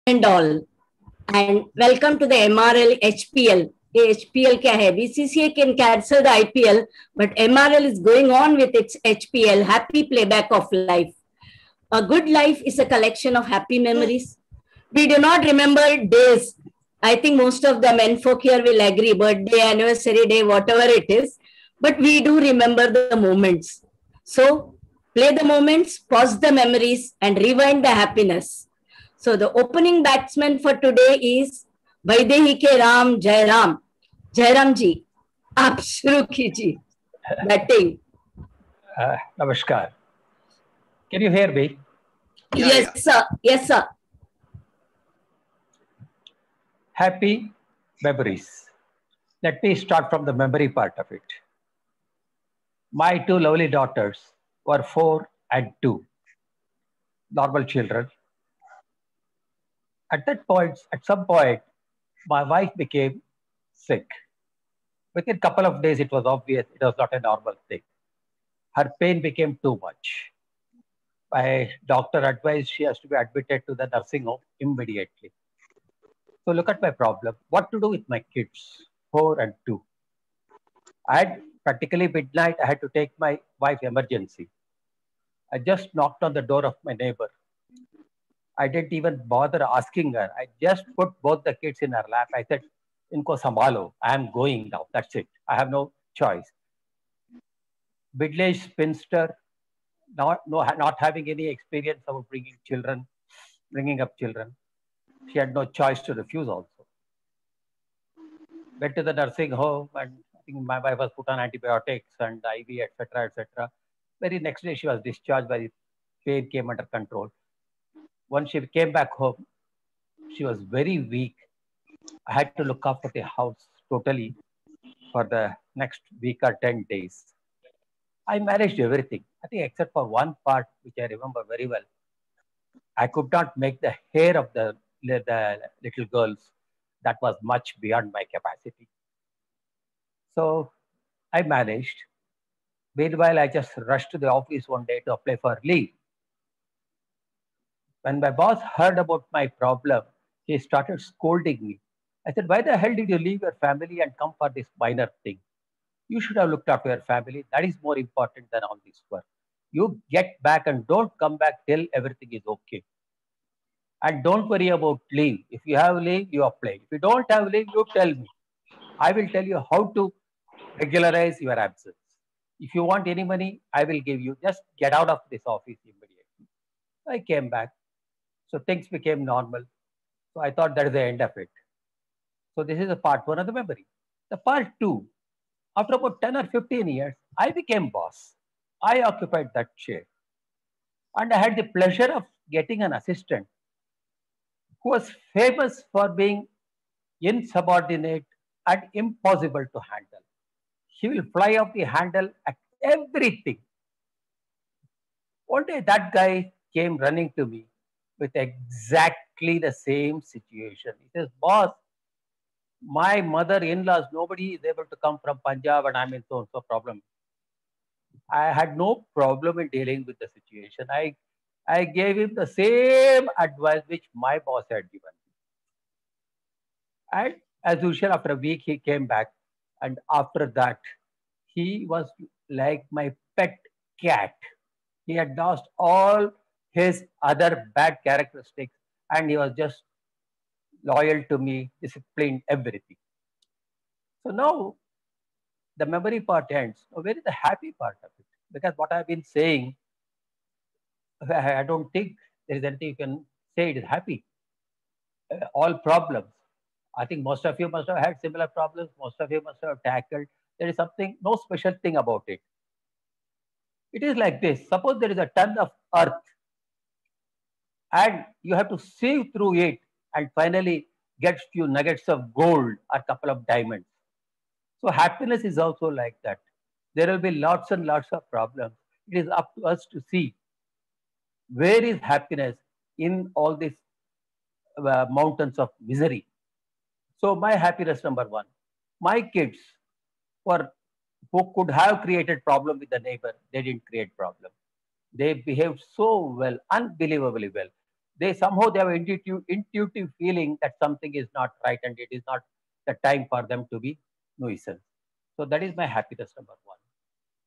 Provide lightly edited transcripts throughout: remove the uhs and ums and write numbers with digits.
and all, and welcome to the MRL HPL. HPL क्या है? BCCA can cancel the IPL, but MRL is going on with its HPL, happy playback of life. A good life is a collection of happy memories. We do not remember days. I think most of the men folk here will agree, birthday, anniversary day, whatever it is, but we do remember the moments. So play the moments, pause the memories, and rewind the happiness. So the opening batsman for today is Vaidehi के राम जयराम. जयराम जी, आप शुरू कीजिए batting. Namaskar. Can you hear me? Yes, sir. Yes, sir. Happy memories. Let me start from the memory part of it. My two lovely daughters were 4 and 2, normal children. At some point, my wife became sick. Within a couple of days, it was obvious it was not a normal thing. Her pain became too much. My doctor advised she has to be admitted to the nursing home immediately. So look at my problem. What to do with my kids, 4 and 2? I had practically midnight. I had to take my wife emergency. I just knocked on the door of my neighbor. I didn't even bother asking her. I just put both the kids in her lap. I said, "Inko sambhalo. I am going now. That's it. I have no choice." Middle-aged spinster, not having any experience of bringing up children. She had no choice to refuse also. Went to the nursing home, and I think my wife was put on antibiotics and IV, etc., etc. Very next day, she was discharged. The pain came under control. Once she came back home, she was very weak. I had to look after the house totally for the next week or 10 days. I managed everything, I think, except for one part, which I remember very well. I could not make the hair of the little girls. That was much beyond my capacity. So I managed. Meanwhile, I just rushed to the office one day to apply for leave. When my boss heard about my problem, he started scolding me. I said, "Why the hell did you leave your family and come for this minor thing? You should have looked after your family. That is more important than all this work. You get back and don't come back till everything is okay. And don't worry about leave. If you have leave, you apply. If you don't have leave, you tell me. I will tell you how to regularize your absence. If you want any money, I will give you. Just get out of this office immediately." I came back. So things became normal. So I thought that is the end of it. So this is a part one of the memory. The part two, after about 10 or 15 years, I became boss. I occupied that chair. And I had the pleasure of getting an assistant who was famous for being insubordinate and impossible to handle. He will fly off the handle at everything. One day that guy came running to me with exactly the same situation. He says, "Boss, my mother-in-laws, nobody is able to come from Punjab and I'm in so problem." I had no problem in dealing with the situation. I gave him the same advice which my boss had given me. And as usual, after a week, he came back. And after that, he was like my pet cat. He had lost all his other bad characteristics and he was just loyal to me, disciplined, everything. So now the memory part ends. Now, where is the happy part of it? Because what I've been saying, I don't think there is anything you can say it is happy. All problems. I think most of you must have had similar problems. Most of you must have tackled. There is something, no special thing about it. It is like this. Suppose there is a ton of earth and you have to sieve through it and finally get few nuggets of gold or couple of diamonds. So happiness is also like that. There will be lots and lots of problems. It is up to us to see where is happiness in all these mountains of misery. So my happiness number one, my kids were who could have created problem with the neighbor, they didn't create problem. They behaved so well, unbelievably well. they somehow they have intuitive feeling that something is not right and it is not the time for them to be nuisance. So that is my happiness number one.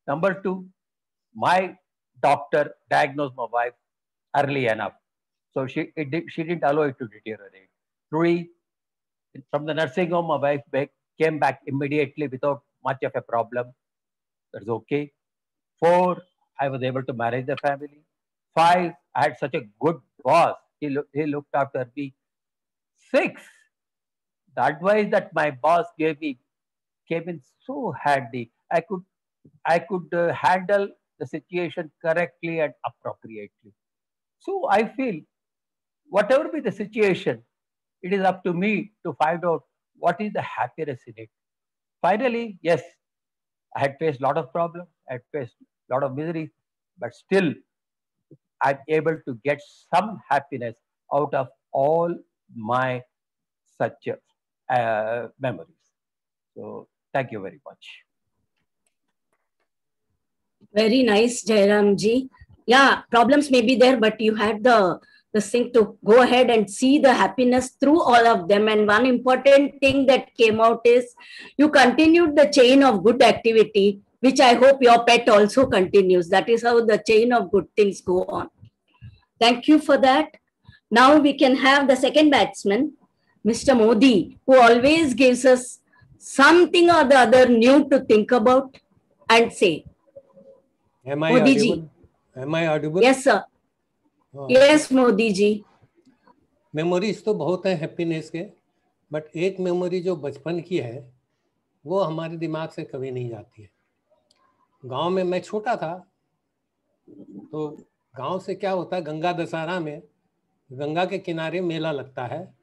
Number two, my doctor diagnosed my wife early enough, so she didn't allow it to deteriorate. Three, from the nursing home, my wife came back immediately without much of a problem. That's okay. Four, I was able to manage the family. Five, I had such a good boss. He looked after me. Six, the advice that my boss gave me came in so handy. I could handle the situation correctly and appropriately. So I feel whatever be the situation, it is up to me to find out what is the happiness in it. Finally, yes, I had faced a lot of problems, I had faced a lot of miseries, but still I'm able to get some happiness out of all my such memories. So thank you very much. Very nice, Jairam ji. Yeah, problems may be there, but you had the thing to go ahead and see the happiness through all of them. And one important thing that came out is you continued the chain of good activity, which I hope your pet also continues. That is how the chain of good things go on. Thank you for that. Now we can have the second batsman, Mr. Modi, who always gives us something or the other new to think about and say. Am I Modi audible? ji. Am I audible? Yes, sir. Yes, Modi ji. Memories तो बहुत हैं happiness के, but एक memory जो बचपन की है वो हमारे दिमाग से कभी नहीं जाती है। गांव में मैं छोटा था, तो गांव से क्या होता है, गंगा दशहरा में गंगा के किनारे मेला लगता है,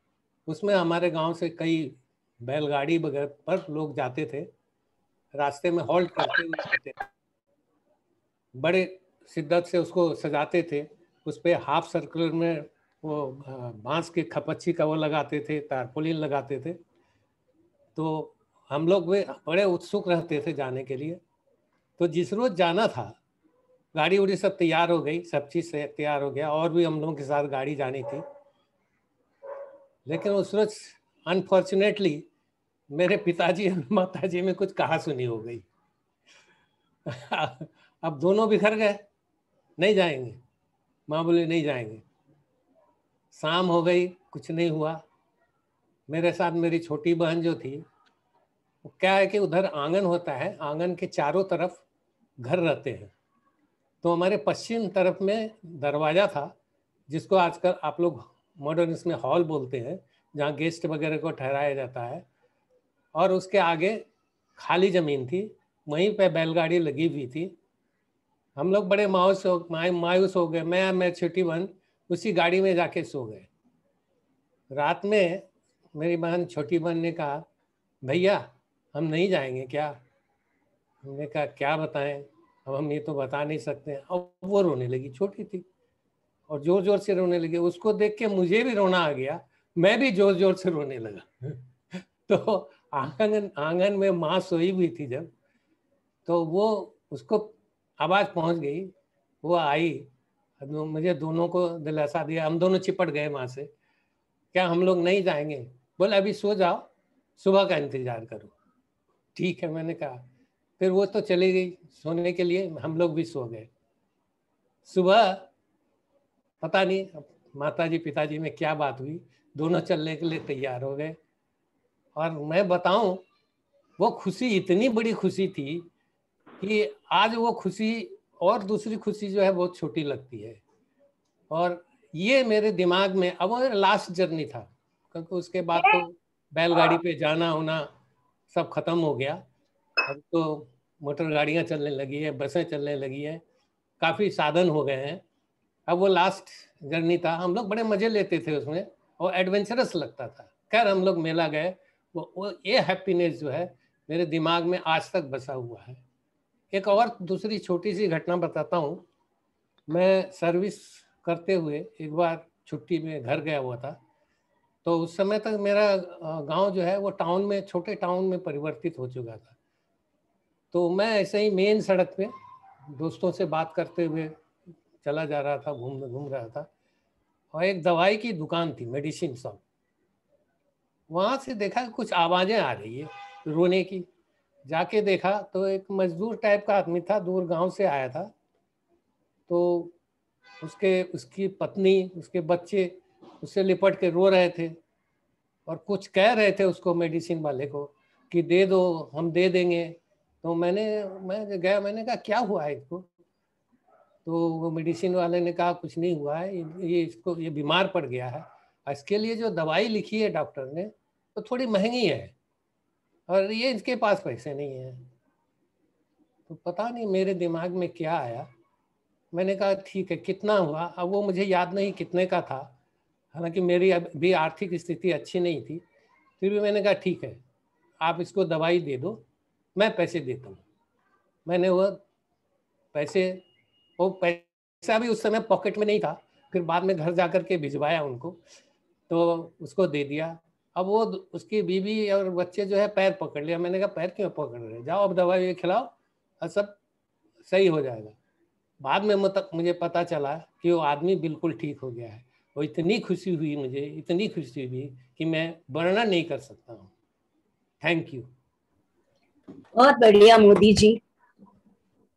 उसमें हमारे गांव से कई बैलगाड़ी वगैरह पर लोग जाते थे, रास्ते में हॉल्ट करते हुए जाते थे, बड़े शिद्दत से उसको सजाते थे, उस पर हाफ सर्कुलर में वो बांस के खपच्ची का वो लगाते थे, तारपोलिन लगाते थे। तो हम लोग वे बड़े उत्सुक रहते थे जाने के लिए। तो जिस रोज जाना था, गाड़ी उड़ी सब तैयार हो गई, सब चीज़ से तैयार हो गया, और भी हम लोगों के साथ गाड़ी जानी थी। लेकिन उस रोज अनफॉर्चुनेटली मेरे पिताजी और माताजी में कुछ कहा सुनी हो गई। अब दोनों बिखर गए, नहीं जाएंगे, माँ बोली नहीं जाएंगे। शाम हो गई, कुछ नहीं हुआ। मेरे साथ मेरी छोटी बहन जो थी, वो क्या है कि उधर आंगन होता है, आंगन के चारों तरफ घर रहते हैं। तो हमारे पश्चिम तरफ में दरवाज़ा था, जिसको आजकल आप लोग मॉडर्न इसमें हॉल बोलते हैं, जहाँ गेस्ट वगैरह को ठहराया जाता है। और उसके आगे खाली ज़मीन थी, वहीं पे बैलगाड़ी लगी हुई थी। हम लोग बड़े मायूस हो गए। मैं छोटी बहन उसी गाड़ी में जाके सो गए। रात में मेरी बहन, छोटी बहन ने कहा, भैया हम नहीं जाएंगे क्या? हमने कहा क्या बताएं, अब हम ये तो बता नहीं सकते। और वो रोने लगी, छोटी थी, और जोर जोर से रोने लगी। उसको देख के मुझे भी रोना आ गया, मैं भी जोर जोर से रोने लगा। तो आंगन में माँ सोई हुई थी जब, तो वो उसको आवाज़ पहुंच गई, वो आई, मुझे दोनों को दिलासा दिया। हम दोनों चिपट गए माँ से, क्या हम लोग नहीं जाएंगे? बोले अभी सो जाओ, सुबह का इंतजार करो। ठीक है, मैंने कहा। फिर वो तो चली गई सोने के लिए, हम लोग भी सो गए। सुबह पता नहीं माताजी पिताजी में क्या बात हुई, दोनों चलने के लिए तैयार हो गए। और मैं बताऊं, वो खुशी इतनी बड़ी खुशी थी कि आज वो खुशी और दूसरी खुशी जो है बहुत छोटी लगती है। और ये मेरे दिमाग में, अब वो लास्ट जर्नी था, क्योंकि उसके बाद तो बैलगाड़ी पे जाना होना सब खत्म हो गया। अब तो मोटर गाड़ियाँ चलने लगी है, बसें चलने लगी है, काफ़ी साधन हो गए हैं। अब वो लास्ट जर्नी था, हम लोग बड़े मज़े लेते थे उसमें, और एडवेंचरस लगता था। खैर हम लोग मेला गए, वो ये हैप्पीनेस जो है मेरे दिमाग में आज तक बसा हुआ है। एक और दूसरी छोटी सी घटना बताता हूँ। मैं सर्विस करते हुए एक बार छुट्टी में घर गया हुआ था, तो उस समय तक मेरा गांव जो है वो टाउन में, छोटे टाउन में परिवर्तित हो चुका था। तो मैं ऐसे ही मेन सड़क पे दोस्तों से बात करते हुए चला जा रहा था, घूम रहा था, और एक दवाई की दुकान थी, मेडिसिन शॉप। वहां से देखा कुछ आवाजें आ रही है रोने की। जाके देखा तो एक मजदूर टाइप का आदमी था, दूर गांव से आया था। तो उसकी पत्नी, उसके बच्चे उससे लिपट के रो रहे थे और कुछ कह रहे थे उसको, मेडिसिन वाले को, कि दे दो, हम दे देंगे। तो मैं गया, मैंने कहा क्या हुआ है इसको? तो वो मेडिसिन वाले ने कहा कुछ नहीं हुआ है, ये बीमार पड़ गया है, इसके लिए जो दवाई लिखी है डॉक्टर ने तो थोड़ी महंगी है और ये इसके पास पैसे नहीं है। तो पता नहीं मेरे दिमाग में क्या आया, मैंने कहा ठीक है, कितना हुआ? अब वो मुझे याद नहीं कितने का था, हालांकि मेरी अभी आर्थिक स्थिति अच्छी नहीं थी, फिर भी मैंने कहा ठीक है, आप इसको दवाई दे दो, मैं पैसे देता हूँ। मैंने वो पैसा भी उस समय पॉकेट में नहीं था, फिर बाद में घर जा कर के भिजवाया उनको, तो उसको दे दिया। अब वो उसकी बीवी और बच्चे जो है पैर पकड़ लिया। मैंने कहा पैर क्यों पकड़ रहे, जाओ अब दवाई खिलाओ और सब सही हो जाएगा। बाद में मुझे पता चला कि वो आदमी बिल्कुल ठीक हो गया है। वो इतनी खुशी हुई मुझे, इतनी खुशी हुई कि मैं वर्णन नहीं कर सकता हूँ। Thank you. बहुत बढ़िया मोदी जी।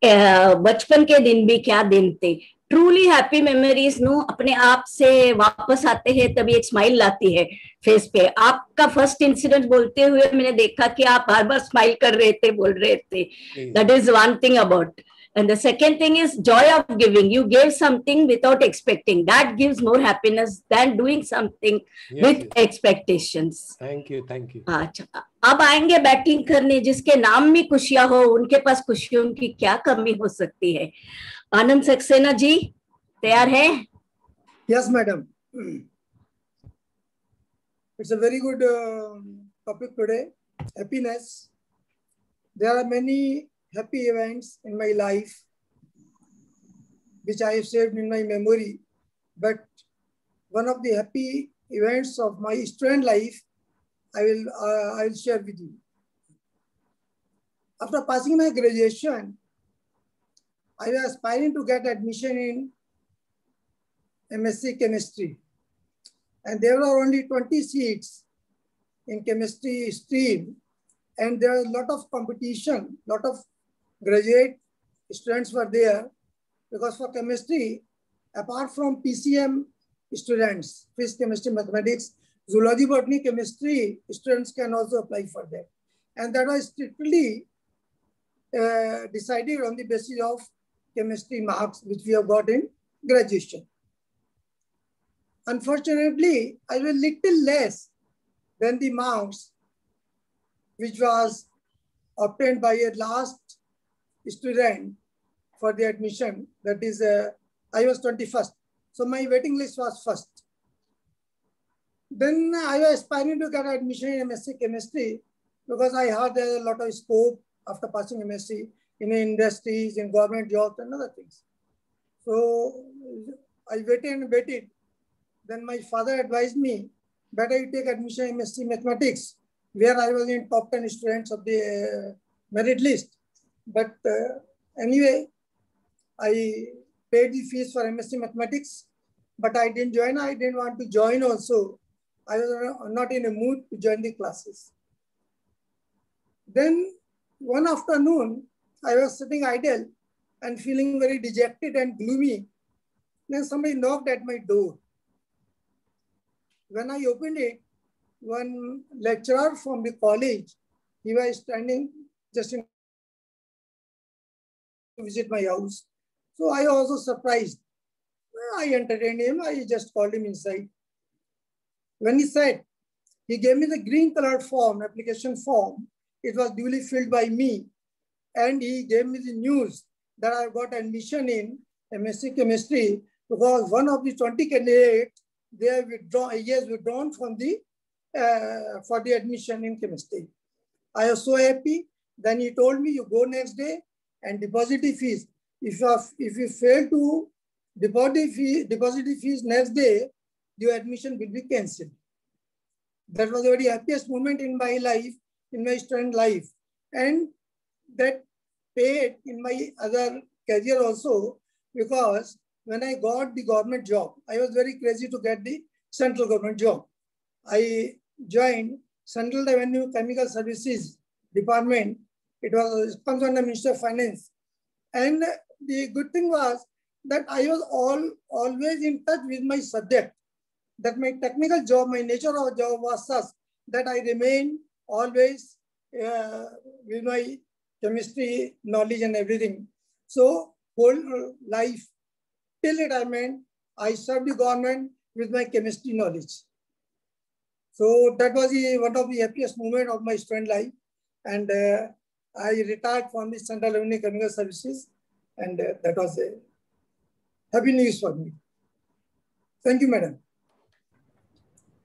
बचपन के दिन भी क्या दिन थे। ट्रूली हैप्पी मेमोरीज नो अपने आप से वापस आते हैं, तभी एक स्माइल लाती है फेस पे। आपका फर्स्ट इंसिडेंट बोलते हुए मैंने देखा कि आप बार बार स्माइल कर रहे थे, बोल रहे थे। That is one thing about. And the second thing is joy of giving. You gave something without expecting. That gives more happiness than doing something with expectations. Thank you, thank you. अच्छा, अब आएंगे batting करने जिसके नाम में खुशियां हो, उनके पास खुशियों की क्या कमी हो सकती है। आनंद सक्सेना जी तैयार है? Yes, madam. It's a very good topic today. Happiness. There are many happy events in my life which I have saved in my memory, but one of the happy events of my student life I will share with you. After passing my graduation, I was aspiring to get admission in MSc Chemistry, and there were only 20 seats in chemistry stream, and there was a lot of competition, lot of graduate students were there, because for chemistry, apart from PCM students, physics, chemistry, mathematics, zoology, botany, chemistry students can also apply for that. And that was strictly decided on the basis of chemistry marks, which we have got in graduation. Unfortunately, I was little less than the marks which was obtained by a last student for the admission. That is, I was 21st. So my waiting list was first. Then I was aspiring to get admission in MSc Chemistry because I heard there is a lot of scope after passing MSc in industries, in government jobs and other things. So I waited and waited. Then my father advised me, better you take admission in MSc Mathematics, where I was in top 10 students of the merit list. But anyway, I paid the fees for MSc Mathematics, but I didn't join. I didn't want to join also. I was not in a mood to join the classes. Then one afternoon, I was sitting idle and feeling very dejected and gloomy. Then somebody knocked at my door. When I opened it, one lecturer from the college, he was standing just in to visit my house. So I was also surprised. I entertained him. I just called him inside. When he said, he gave me the green colored form, application form. It was duly filled by me. And he gave me the news that I got admission in MSc Chemistry because one of the 20 candidates, they have withdrawn from the for the admission in chemistry. I was so happy. Then he told me, you go next day and deposit the fees. If you fail to deposit the fees next day, your admission will be cancelled. That was the very happiest moment in my life, in my student life. And that paid in my other career also, because when I got the government job, I was very crazy to get the central government job. I joined Central Revenue Chemical Services Department. It comes under Ministry of Finance. And the good thing was that I was always in touch with my subject. That my technical job, my nature of job was such that I remained always with my chemistry knowledge and everything. So whole life till retirement, I served the government with my chemistry knowledge. So that was one of the happiest moments of my student life. And I retired from the Central Revenue Chemical Services, and that was a happy news for me. Thank you, madam.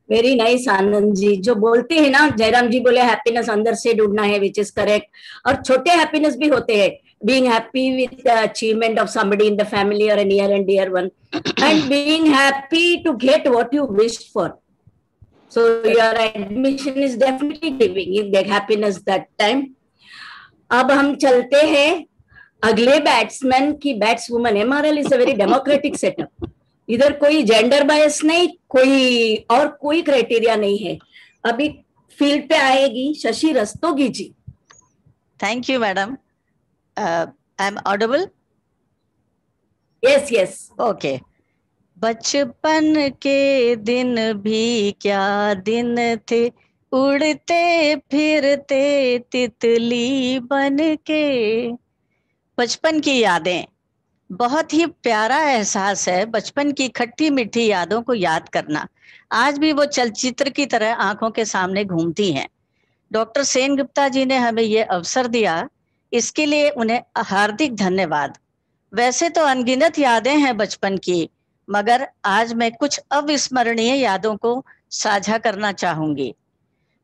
Very nice Anand ji. जो बोलते हैं ना, जयराम जी बोले happiness अंदर से ढूंढना है, which is correct. और छोटे हैप्पीनेस भी होते हैं, being happy with the achievement of somebody in the family or a near and dear one, and being happy to get what you wished for. So your admission is definitely giving you the happiness that time. अब हम चलते हैं अगले batsman की बैट्सवुमन. MRL is a very democratic setup. इधर कोई gender bias नहीं, कोई और कोई क्राइटेरिया नहीं है. अभी फील्ड पे आएगी Shashi Rastogi ji. Thank you madam. I am audible? Yes yes. Okay. बचपन के दिन भी क्या दिन थे, उड़ते फिरते तितली बन के. बचपन की यादें बहुत ही प्यारा एहसास है. बचपन की खट्टी मीठी यादों को याद करना आज भी वो चलचित्र की तरह आंखों के सामने घूमती हैं. डॉक्टर सेन गुप्ता जी ने हमें ये अवसर दिया, इसके लिए उन्हें हार्दिक धन्यवाद. वैसे तो अनगिनत यादें हैं बचपन की, मगर आज मैं कुछ अविस्मरणीय यादों को साझा करना चाहूंगी.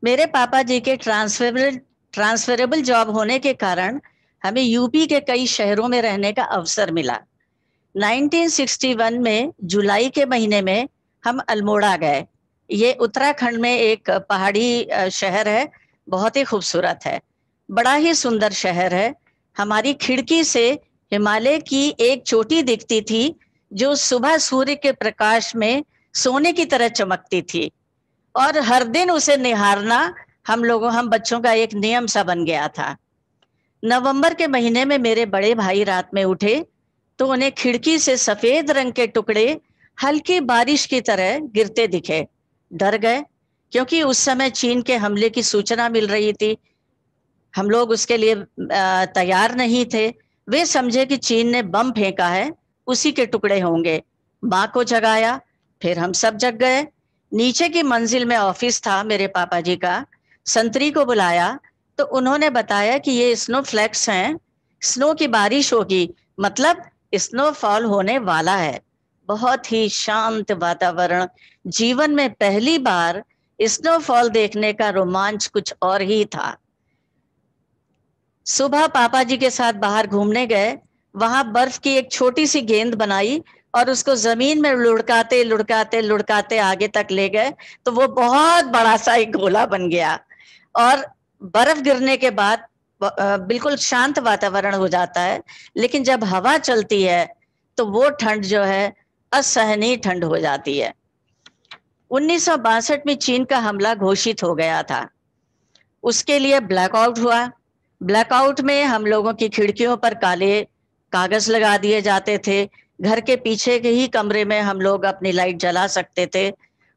मेरे पापा जी के ट्रांसफरेबल जॉब होने के कारण हमें यूपी के कई शहरों में रहने का अवसर मिला. 1961 में जुलाई के महीने में हम अल्मोड़ा गए. ये उत्तराखंड में एक पहाड़ी शहर है, बहुत ही खूबसूरत है, बड़ा ही सुंदर शहर है. हमारी खिड़की से हिमालय की एक चोटी दिखती थी जो सुबह सूर्य के प्रकाश में सोने की तरह चमकती थी, और हर दिन उसे निहारना हम बच्चों का एक नियम सा बन गया था. नवंबर के महीने में मेरे बड़े भाई रात में उठे तो उन्हें खिड़की से सफेद रंग के टुकड़े हल्की बारिश की तरह गिरते दिखे. डर गए, क्योंकि उस समय चीन के हमले की सूचना मिल रही थी. हम लोग उसके लिए तैयार नहीं थे. वे समझे कि चीन ने बम फेंका है, उसी के टुकड़े होंगे. माँ को जगाया, फिर हम सब जग गए. नीचे की मंजिल में ऑफिस था मेरे पापा जी का. संतरी को बुलाया तो उन्होंने बताया कि ये स्नो फ्लैक्स हैं, स्नो की बारिश होगी, मतलब स्नोफॉल होने वाला है. बहुत ही शांत वातावरण. जीवन में पहली बार स्नोफॉल देखने का रोमांच कुछ और ही था. सुबह पापा जी के साथ बाहर घूमने गए. वहां बर्फ की एक छोटी सी गेंद बनाई और उसको जमीन में लुढ़काते लुढ़काते लुढ़काते आगे तक ले गए तो वो बहुत बड़ा सा एक गोला बन गया. और बर्फ गिरने के बाद बिल्कुल शांत वातावरण हो जाता है, लेकिन जब हवा चलती है तो वो ठंड जो है असहनीय ठंड हो जाती है. 1962 में चीन का हमला घोषित हो गया था. उसके लिए ब्लैकआउट हुआ. ब्लैकआउट में हम लोगों की खिड़कियों पर काले कागज लगा दिए जाते थे. घर के पीछे के ही कमरे में हम लोग अपनी लाइट जला सकते थे.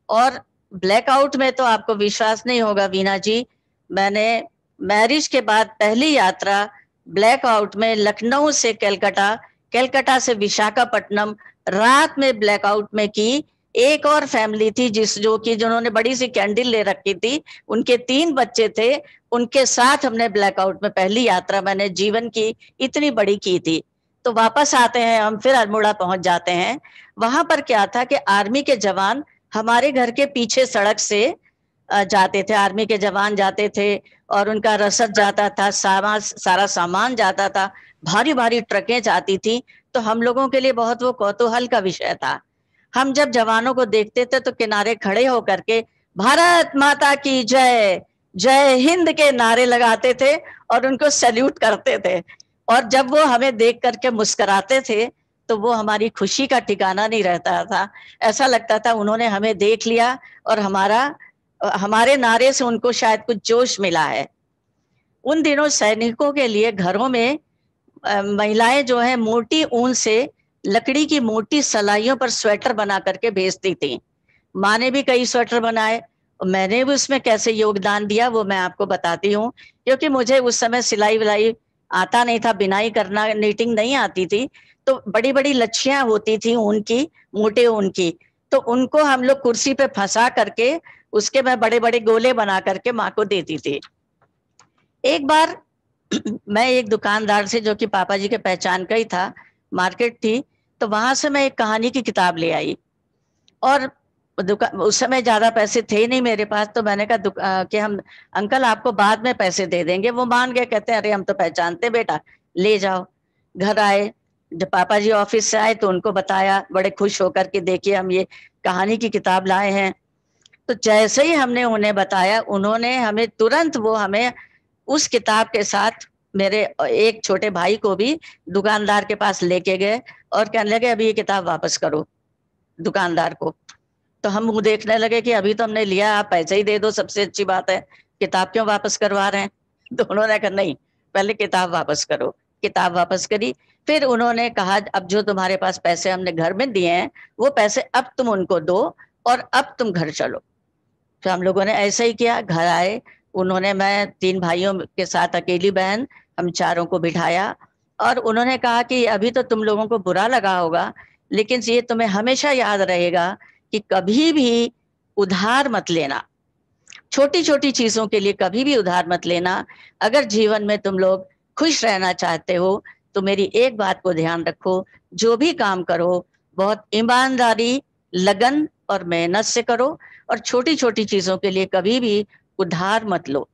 और ब्लैकआउट में तो आपको विश्वास नहीं होगा वीना जी, मैंने मैरिज के बाद पहली यात्रा ब्लैकआउट में लखनऊ से कलकत्ता, कलकत्ता से विशाखापट्टनम रात में ब्लैकआउट में की. एक और फैमिली थी जिन्होंने बड़ी सी कैंडल ले रखी थी, उनके 3 बच्चे थे, उनके साथ हमने ब्लैकआउट में पहली यात्रा मैंने जीवन की इतनी बड़ी की थी. तो वापस आते हैं हम, फिर अल्मोड़ा पहुंच जाते हैं. वहां पर क्या था कि आर्मी के जवान हमारे घर के पीछे सड़क से जाते थे. आर्मी के जवान जाते थे और उनका रसद जाता था, सारा सामान जाता था, भारी भारी ट्रकें जाती थी. तो हम लोगों के लिए बहुत वो कौतूहल का विषय था. हम जब जवानों को देखते थे तो किनारे खड़े होकर के भारत माता की जय, जय हिंद के नारे लगाते थे और उनको सैल्यूट करते थे. और जब वो हमें देख करके मुस्कुराते थे तो वो हमारी खुशी का ठिकाना नहीं रहता था। ऐसा लगता था उन्होंने हमें देख लिया और हमारे नारे से उनको शायद कुछ जोश मिला है। उन दिनों सैनिकों के लिए घरों में महिलाएं जो है मोटी ऊन से लकड़ी की मोटी सलाइयों पर स्वेटर बना करके भेजती थी। माँ ने भी कई स्वेटर बनाए, मैंने भी उसमें कैसे योगदान दिया वो मैं आपको बताती हूँ। क्योंकि मुझे उस समय सिलाई विलाई आता नहीं था, बिनाई करना, नीटिंग नहीं आती थी, तो बड़ी बड़ी लच्छियां होती थी ऊन की, मोटे ऊन की, तो उनको हम लोग कुर्सी पे फंसा करके उसके मैं बड़े बड़े गोले बना करके माँ को देती थी। एक बार मैं एक दुकानदार से, जो कि पापा जी के पहचान का ही था, मार्केट थी, तो वहां से मैं एक कहानी की किताब ले आई। और उस समय ज्यादा पैसे थे नहीं मेरे पास, तो मैंने कहा कि हम अंकल आपको बाद में पैसे दे देंगे। वो मान गए, कहते हैं अरे हम तो पहचानते बेटा, ले जाओ। घर आए, जब पापा जी ऑफिस से आए तो उनको बताया, बड़े खुश होकर के देखिए हम ये कहानी की किताब लाए हैं। तो जैसे ही हमने उन्हें बताया, उन्होंने हमें तुरंत वो हमें उस किताब के साथ मेरे एक छोटे भाई को भी दुकानदार के पास लेके गए और कहने लगे अभी ये किताब वापस करो दुकानदार को। तो हम मुंह देखने लगे कि अभी तो हमने लिया, आप पैसे ही दे दो, सबसे अच्छी बात है, किताब क्यों वापस करवा रहे हैं। तो उन्होंने कहा नहीं, पहले किताब वापस करो। किताब वापस करी। फिर उन्होंने कहा अब जो तुम्हारे पास पैसे हमने घर में दिए हैं वो पैसे अब तुम उनको दो और अब तुम घर चलो। तो हम लोगों ने ऐसा ही किया। घर आए, उन्होंने, मैं 3 भाइयों के साथ अकेली बहन, हम चारों को बिठाया और उन्होंने कहा कि अभी तो तुम लोगों को बुरा लगा होगा, लेकिन ये तुम्हें हमेशा याद रहेगा कि कभी भी उधार मत लेना, छोटी छोटी चीजों के लिए कभी भी उधार मत लेना। अगर जीवन में तुम लोग खुश रहना चाहते हो तो मेरी एक बात को ध्यान रखो, जो भी काम करो बहुत ईमानदारी, लगन और मेहनत से करो और छोटी छोटी चीजों के लिए कभी भी उधार मत लो।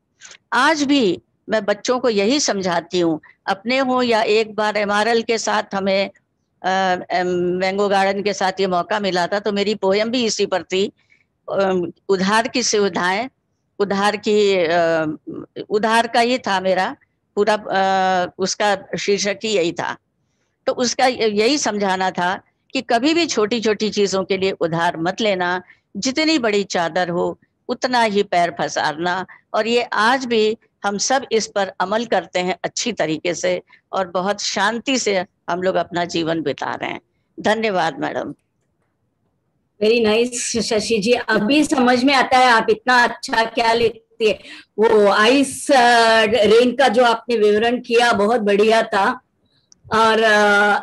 आज भी मैं बच्चों को यही समझाती हूँ, अपने हो या एक बार एमआरएल के साथ हमें मैंगो गार्डन के साथ ये मौका मिला था, तो मेरी पोयम भी इसी पर थी, उधार की सुविधाएं, उधार का ही था मेरा पूरा, उसका शीर्षक ही यही था। तो उसका यही समझाना था कि कभी भी छोटी छोटी चीजों के लिए उधार मत लेना, जितनी बड़ी चादर हो उतना ही पैर पसारना। और ये आज भी हम सब इस पर अमल करते हैं अच्छी तरीके से और बहुत शांति से हम लोग अपना जीवन बिता रहे हैं। धन्यवाद मैडम। वेरी नाइस शशि जी, अभी समझ में आता है आप इतना अच्छा क्या लिखती है। वो आइस रेन का जो आपने विवरण किया बहुत बढ़िया था और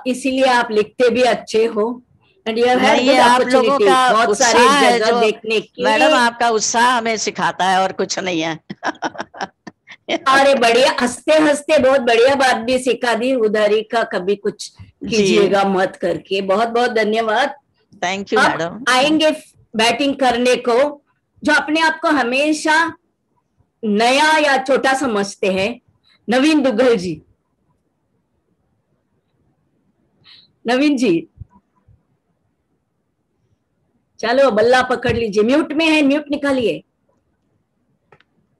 इसीलिए आप लिखते भी अच्छे हो। And you have had good opportunity, बहुत सारी जगह देखने की। मैडम आपका उत्साह हमें सिखाता है और कुछ नहीं है। अरे बढ़िया, हंसते हंसते बहुत बढ़िया बात भी सिखा दी, उधारी का कभी कुछ कीजिएगा मत करके। बहुत बहुत धन्यवाद। Thank you madam. आएंगे बैटिंग करने को जो अपने आप को हमेशा नया या छोटा समझते हैं, नवीन दुग्गल जी। नवीन जी चलो बल्ला पकड़ लीजिए, म्यूट में है, म्यूट निकालिए।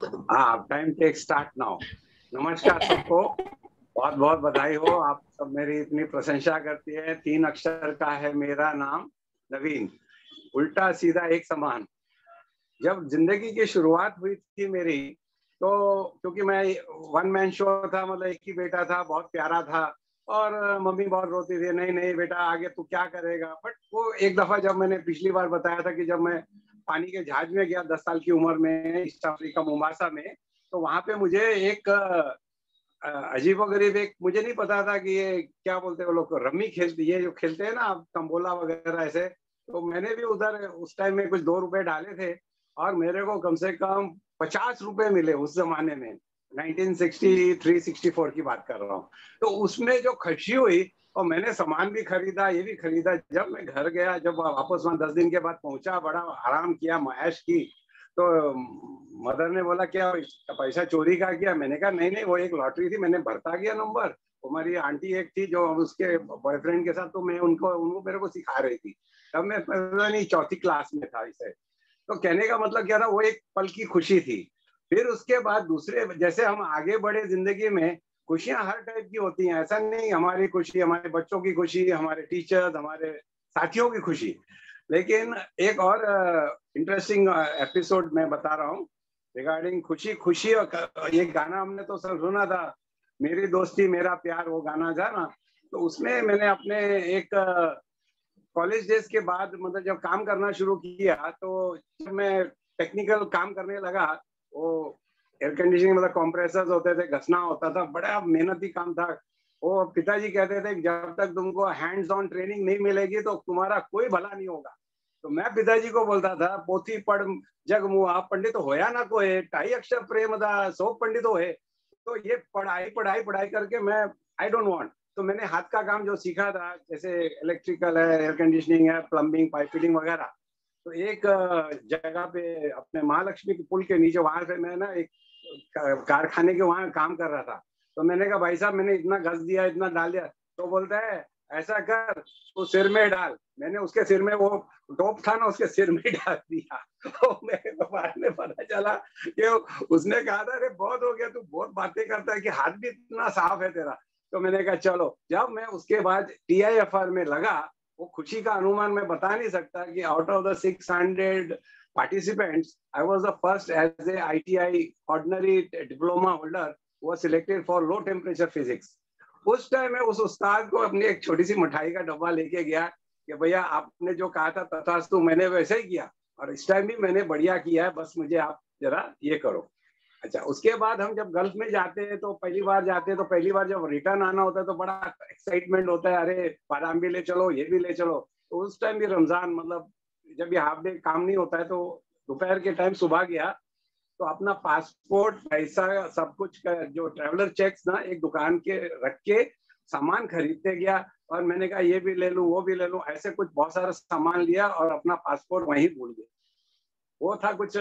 हाँ, टाइम टेक स्टार्ट नाउ। नमस्कार सबको, बहुत बहुत बधाई हो, आप सब मेरी इतनी प्रशंसा करती है। 3 अक्षर का है मेरा नाम, नवीन, उल्टा सीधा एक समान। जब जिंदगी की शुरुआत हुई थी मेरी, तो क्योंकि मैं 1 मैन शो था, मतलब एक ही बेटा था, बहुत प्यारा था और मम्मी बहुत रोती थी, नहीं नहीं बेटा आगे तू क्या करेगा। बट वो एक दफा जब मैंने पिछली बार बताया था कि जब मैं पानी के जहाज में गया 10 साल की उम्र में ईस्ट अफ्रीका मोम्बासा में, तो वहां पे मुझे एक अजीबोगरीब, एक मुझे नहीं पता था कि ये क्या बोलते हैं वो लोग, रम्मी खेलते, ये जो खेलते हैं ना तंबोला वगैरह ऐसे, तो मैंने भी उधर उस टाइम में कुछ 2 रुपए डाले थे और मेरे को कम से कम 50 रुपए मिले उस जमाने में। 1963-64 की बात कर रहा हूँ। तो उसमें जो खुशी हुई और मैंने सामान भी खरीदा, ये भी खरीदा। जब मैं घर गया, जब वापस वहाँ 10 दिन के बाद पहुंचा, बड़ा आराम किया, मैश की, तो मदर ने बोला क्या पैसा चोरी का किया? मैंने कहा नहीं नहीं, वो एक लॉटरी थी, मैंने भरता गया नंबर। हमारी आंटी एक थी जो उसके बॉयफ्रेंड के साथ, तो मैं उनको मेरे को सिखा रही थी। तब मैं पता नहीं 4थी क्लास में था इसे। तो कहने का मतलब क्या था, वो एक पल की खुशी थी। फिर उसके बाद दूसरे, जैसे हम आगे बढ़े जिंदगी में, खुशियां हर टाइप की होती हैं, ऐसा नहीं हमारी खुशी, हमारे बच्चों की खुशी, हमारे टीचर्स, हमारे साथियों की खुशी। लेकिन एक और इंटरेस्टिंग एपिसोड मैं बता रहा हूँ रिगार्डिंग खुशी। खुशी और ये गाना हमने तो सब सुना था, मेरी दोस्ती मेरा प्यार, वो गाना था ना। तो उसमें मैंने अपने एक कॉलेज डेज के बाद मतलब जब काम करना शुरू किया, तो जब मैं टेक्निकल काम करने लगा, वो एयर कंडीशनिंग मतलब कंप्रेसर्स होते थे, घसना होता था, बड़ा मेहनती काम था। वो पिताजी कहते थे जब तक तुमको हैंड्स ऑन ट्रेनिंग नहीं मिलेगी तो तुम्हारा कोई भला नहीं होगा। तो मैं पिताजी को बोलता था, पोथी पढ़ जग मुआ पंडित होया ना कोई, ढाई अक्षर प्रेम दा सौ पंडित होए। तो ये पढ़ाई पढ़ाई पढ़ाई करके मैं आई डोंट वांट, तो मैंने हाथ का काम जो सीखा था, जैसे इलेक्ट्रिकल है, एयर कंडीशनिंग है, प्लम्बिंग, पाइप फिटिंग वगैरह, तो एक जगह पे अपने महालक्ष्मी के पुल के नीचे, वहां से मैं ना एक कारखाने के वहां काम कर रहा था। तो मैंने कहा भाई साहब मैंने इतना घस दिया, इतना डाल दिया। तो बोलता है ऐसा कर तो सिर में डाल। मैंने उसके सिर में, वो डोप था ना, उसके सिर में डाल दिया। तो मेरे को बाद में पता चला कि उसने कहा था अरे बहुत हो गया, तू बहुत बातें करता है कि हाथ भी इतना साफ है तेरा। तो मैंने कहा चलो। जब मैं उसके बाद TIFR में लगा, वो खुशी का अनुमान मैं बता नहीं सकता कि out of the 600 participants, I was the first as a ITI ordinary diploma holder who was selected for low temperature physics. उस टाइम में उस उस्ताद को अपनी एक छोटी सी मिठाई का डब्बा लेके गया कि भैया आपने जो कहा था तथास्तु, मैंने वैसे ही किया और इस टाइम भी मैंने बढ़िया किया है, बस मुझे आप जरा ये करो। अच्छा, उसके बाद हम जब गल्फ में जाते हैं तो पहली बार जाते हैं, तो पहली बार जब रिटर्न आना होता है तो बड़ा एक्साइटमेंट होता है, अरे बादाम भी ले चलो, ये भी ले चलो। तो उस टाइम भी रमजान, मतलब जब ये हाफ डे काम नहीं होता है, तो दोपहर के टाइम सुबह गया तो अपना पासपोर्ट, पैसा, सब कुछ का जो ट्रैवलर चेक्स ना एक दुकान के रख के सामान खरीदते गया। और मैंने कहा ये भी ले लूं, वो भी ले लूं, ऐसे कुछ बहुत सारा सामान लिया और अपना पासपोर्ट वहीं भूल गया। वो था कुछ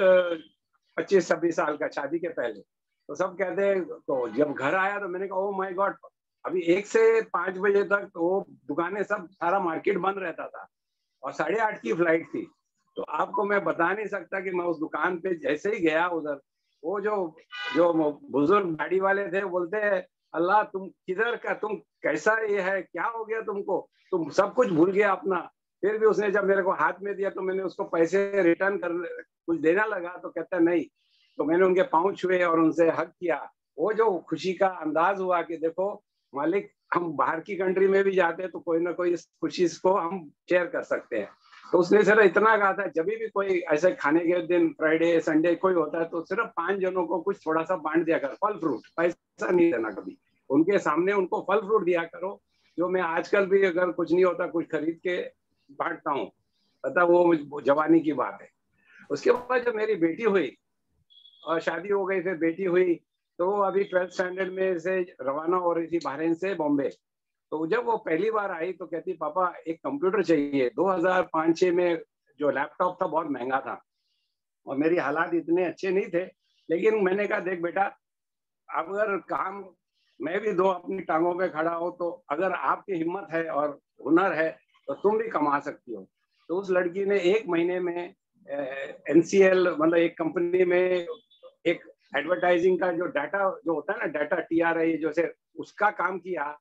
25-26 साल का, शादी के पहले। तो सब कहते हैं, तो जब घर आया तो मैंने कहा ओ माय गॉड, अभी 1 से 5 बजे तक वो दुकानें सब, सारा मार्केट बंद रहता था और 8:30 की फ्लाइट थी। तो आपको मैं बता नहीं सकता कि मैं उस दुकान पे जैसे ही गया उधर, वो जो बुजुर्ग गाड़ी वाले थे बोलते हैं अल्लाह तुम किधर का, तुम कैसा ये है, क्या हो गया तुमको, तुम सब कुछ भूल गया अपना। फिर भी उसने जब मेरे को हाथ में दिया तो मैंने उसको पैसे रिटर्न कर कुछ देना लगा, तो कहता नहीं। तो मैंने उनके पाँव छुए और उनसे हक किया। वो जो खुशी का अंदाज हुआ कि देखो मालिक, हम बाहर की कंट्री में भी जाते हैं तो कोई ना कोई इस खुशी को हम शेयर कर सकते हैं। तो उसने सिर्फ इतना कहा था, जब भी कोई ऐसे खाने के दिन, फ्राइडे संडे कोई होता है, तो सिर्फ 5 जनों को कुछ थोड़ा सा बांट दिया कर, फल फ्रूट, पैसा नहीं देना कभी। उनके सामने उनको फल फ्रूट दिया करो, जो मैं आजकल भी अगर कुछ नहीं होता कुछ खरीद के बांटता हूँ, पता वो जवानी की बात है। उसके बाद जब मेरी बेटी हुई और शादी हो गई, फिर बेटी हुई, तो अभी 12th स्टैंडर्ड में से रवाना हो रही थी बहरीन से बॉम्बे। तो जब वो पहली बार आई तो कहती पापा एक कंप्यूटर चाहिए। 2005-06 में जो लैपटॉप था बहुत महंगा था और मेरी हालात इतने अच्छे नहीं थे, लेकिन मैंने कहा देख बेटा, अगर काम, मैं भी 2 अपनी टांगों पे खड़ा हो, तो अगर आपकी हिम्मत है और हुनर है तो तुम भी कमा सकती हो। तो उस लड़की ने 1 महीने में NCL मतलब एक कंपनी में एक एडवर्टाइजिंग का जो डाटा जो होता है ना, डाटा TRI जैसे, उसका काम किया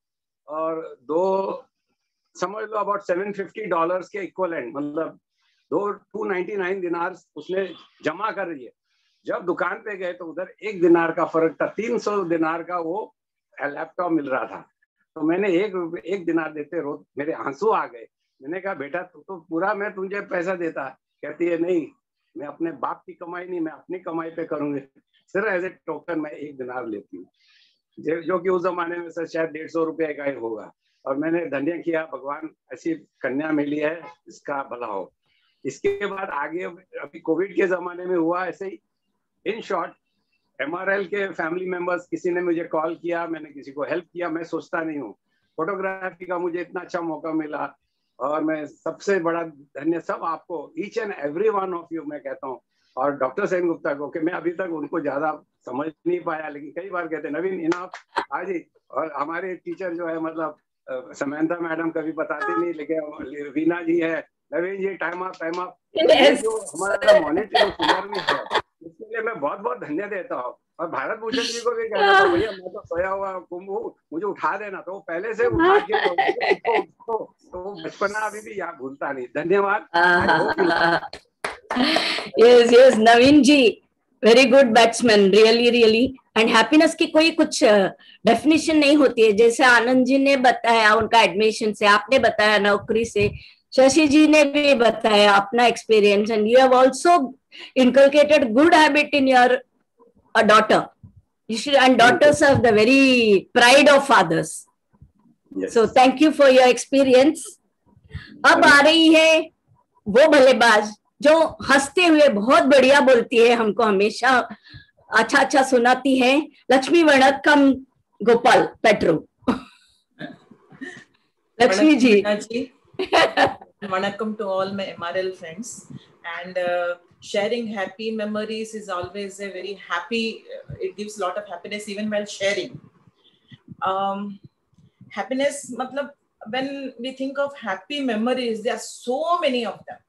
और 2 समझ लो अबाउट $750 के इक्वलेंट, मतलब 299 दिनार उसने जमा कर रही है। जब दुकान पे गए तो उधर 1 दिनार का फर्क था, 300 दिनार का वो लैपटॉप मिल रहा था। तो मैंने 1 दिनार देते रोज मेरे आंसू आ गए। मैंने कहा बेटा तू तो पूरा मैं तुझे पैसा देता। कहती है नहीं, मैं अपने बाप की कमाई नहीं, मैं अपनी कमाई पे करूंगी, सिर्फ एज ए टोकन मैं 1 दिनार लेती हूँ, जो कि उस जमाने में सर शायद 150 रुपये का ही होगा। और मैंने धन्य किया, भगवान ऐसी कन्या मिली है, इसका भला हो। इसके बाद आगे अभी कोविड के जमाने में हुआ ऐसे ही। इन शॉर्ट, MRL के फैमिली मेंबर्स, किसी ने मुझे कॉल किया, मैंने किसी को हेल्प किया। मैं सोचता नहीं हूँ, फोटोग्राफी का मुझे इतना अच्छा मौका मिला और मैं सबसे बड़ा धन्य सब आपको, each and every one of you मैं कहता हूँ। और डॉक्टर सेन गुप्ता को, कि मैं अभी तक उनको ज्यादा समझ नहीं पाया, लेकिन कई बार कहते नवीन इनफ आज ही। और हमारे टीचर जो है, मतलब समंता मैडम कभी बताती नहीं, लेकिन वीना जी है, नवीन जी टाइम अप, जो हमारा मॉनिटर सुंदर भी है, इसके लिए मैं बहुत बहुत धन्य देता हूँ। और भारत भूषण जी को भी कहना था, भैया मैं तो सोया हुआ कुंभ हूँ, मुझे उठा देना, तो वो पहले से उठा के उठो उठो, तो वो बचपना अभी भी यहाँ भूलता नहीं। धन्यवाद। I hope yes yes Naveen ji, very good batsman, really really. And happiness की कोई कुछ डेफिनेशन नहीं होती है, जैसे आनंद जी ने बताया उनका एडमिशन से, आपने बताया नौकरी से, शशि जी ने भी बताया अपना experience, and you have also inculcated good habit in your daughter. You should, and daughters are the very pride of fathers. Yes. So thank you for your experience. अब आ रही है वो भलेबाज जो हंसते हुए बहुत बढ़िया बोलती है, हमको हमेशा अच्छा अच्छा सुनाती है, लक्ष्मी वणक्कम Gopal Petro. Lakshmi ji. Vanakkam to all my MRL friends, and sharing happy memories is always a very happy, it gives a lot of happiness even while sharing. Happiness, matlab, when we think of happy memories, there are so many of them.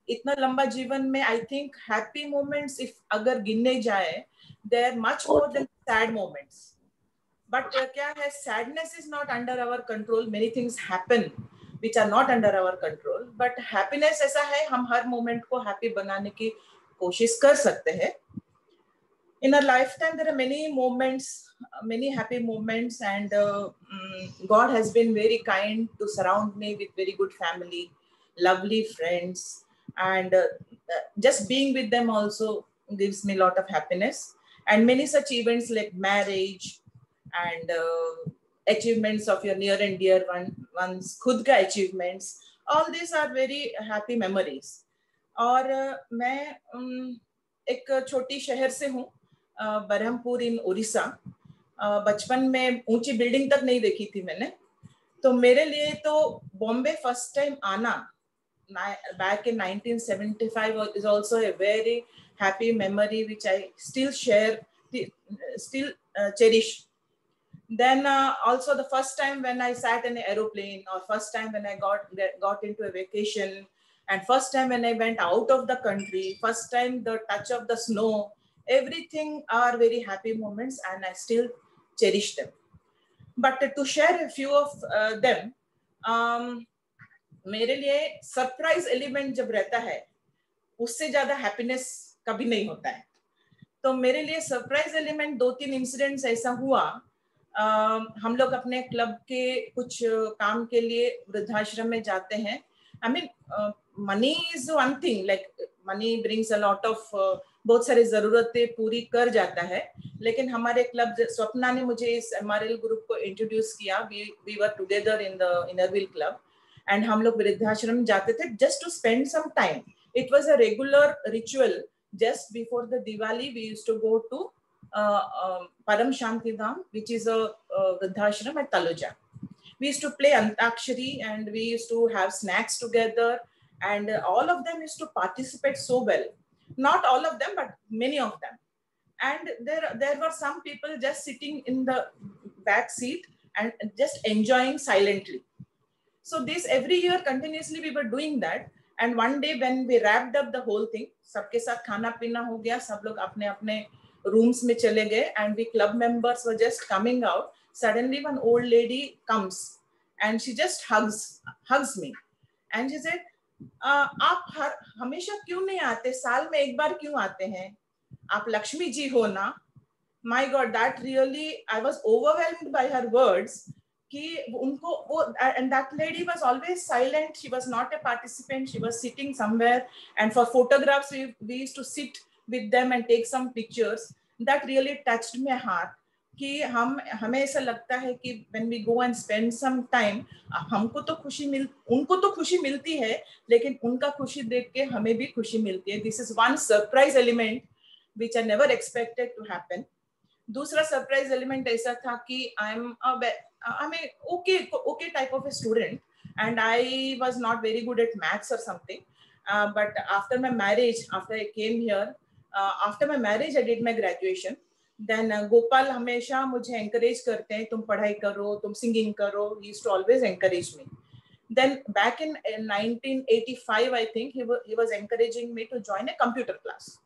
इतना लंबा जीवन में I think happy moments, if अगर गिनने जाए, they are much more than sad moments. But क्या है, sadness is not under our control. Many things happen which are not under our control. But happiness ऐसा है, हम हर moment को happy बनाने की कोशिश कर सकते हैं. In our lifetime, there are many moments, many happy moments, and God has been very kind to surround me with very good family, lovely friends, and just being with them also gives me a lot of happiness. And many such events like marriage and achievements of your near and dear ones, खुद का achievements, all these are very happy memories. और मैं एक छोटी शहर से हूँ, बरहमपुर इन उड़ीसा. बचपन में ऊंची बिल्डिंग तक नहीं देखी थी मैंने, तो मेरे लिए तो बॉम्बे फर्स्ट टाइम आना back in 1975 is also a very happy memory which I still share, still cherish. Then also the first time when I sat in an aeroplane, or first time when I got into a vacation, and first time when I went out of the country, first time the touch of the snow, everything are very happy moments and I still cherish them. But to share a few of them, मेरे लिए surprise element जब रहता है उससे ज्यादा happiness कभी नहीं होता है. तो मेरे लिए सरप्राइज एलिमेंट 2-3 इंसिडेंट्स ऐसा हुआ. हम लोग अपने क्लब के कुछ काम के लिए वृद्धाश्रम में जाते हैं. I mean money is one thing, like money brings a lot of, बहुत सारी जरूरतें पूरी कर जाता है. लेकिन हमारे क्लब, स्वप्ना ने मुझे इस एमआरएल ग्रुप को इंट्रोड्यूस किया. We were together in the Inner Wheel club, and हम लोग वृद्धाश्रम जाते थे just to spend some time. It was a regular ritual. Just before the Diwali we used to go to Param Shanti Dham, which is a Vridhashram at Taloja. We used to play Antakshari and we used to have snacks together, and all of them used to participate so well. Not all of them, but many of them. And there were some people just sitting in the back seat and just enjoying silently. So this every year continuously we were doing that. And one day when we wrapped up the whole thing, सबके साथ खाना पीना हो गया, सब लोग अपने अपने rooms में चले गए, and we club members were just coming out. Suddenly one old lady comes and she just hugs me, and she said, आप हमेशा क्यों नहीं आते, साल में एक बार क्यों आते हैं, आप लक्ष्मी जी हो ना. My God, that really, I was overwhelmed by her words. कि उनको वो, and that lady was always silent. She was not a participant. She was sitting somewhere, and for photographs we used to sit with them and take some pictures. That really touched my heart. कि हमें ऐसा लगता है कि when we go and spend some time, हमको तो उनको तो खुशी मिलती है, लेकिन उनका खुशी देख के हमें भी खुशी मिलती है. This is one surprise element which I never expected to happen. दूसरा सरप्राइज एलिमेंट ऐसा था कि I'm a okay type of a student, and I was not very good at maths or something. But after my marriage, after I came here, after my marriage I did my graduation. Then Gopal हमेशा मुझे encourage करते हैं, तुम पढ़ाई करो, तुम singing करो. He used to always encourage me. Then back in 1985, I think he was encouraging me to join a computer class.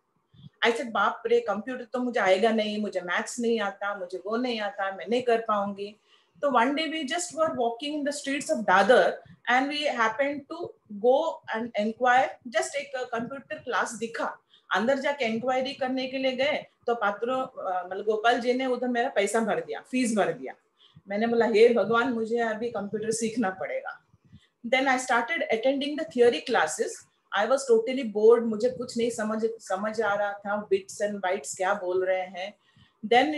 I said बाप रे, कंप्यूटर तो मुझे आएगा नहीं, मुझे मैथ्स नहीं आता, मुझे वो नहीं आता, मैं नहीं कर पाऊंगी. तो one day we just were walking in the streets of Dadar and we happened to go and inquire. Just एक कंप्यूटर क्लास दिखा, अंदर जाके इंक्वायरी करने के लिए गए तो पात्रो मतलब गोपाल जी ने उधर मेरा पैसा भर दिया, फीस भर दिया. मैंने बोला हे भगवान, मुझे अभी कंप्यूटर सीखना पड़ेगा. Then I started attending the theory classes. I was totally bored. मुझे कुछ नहीं समझ आ रहा था, bits and bytes क्या बोल रहे हैं. Then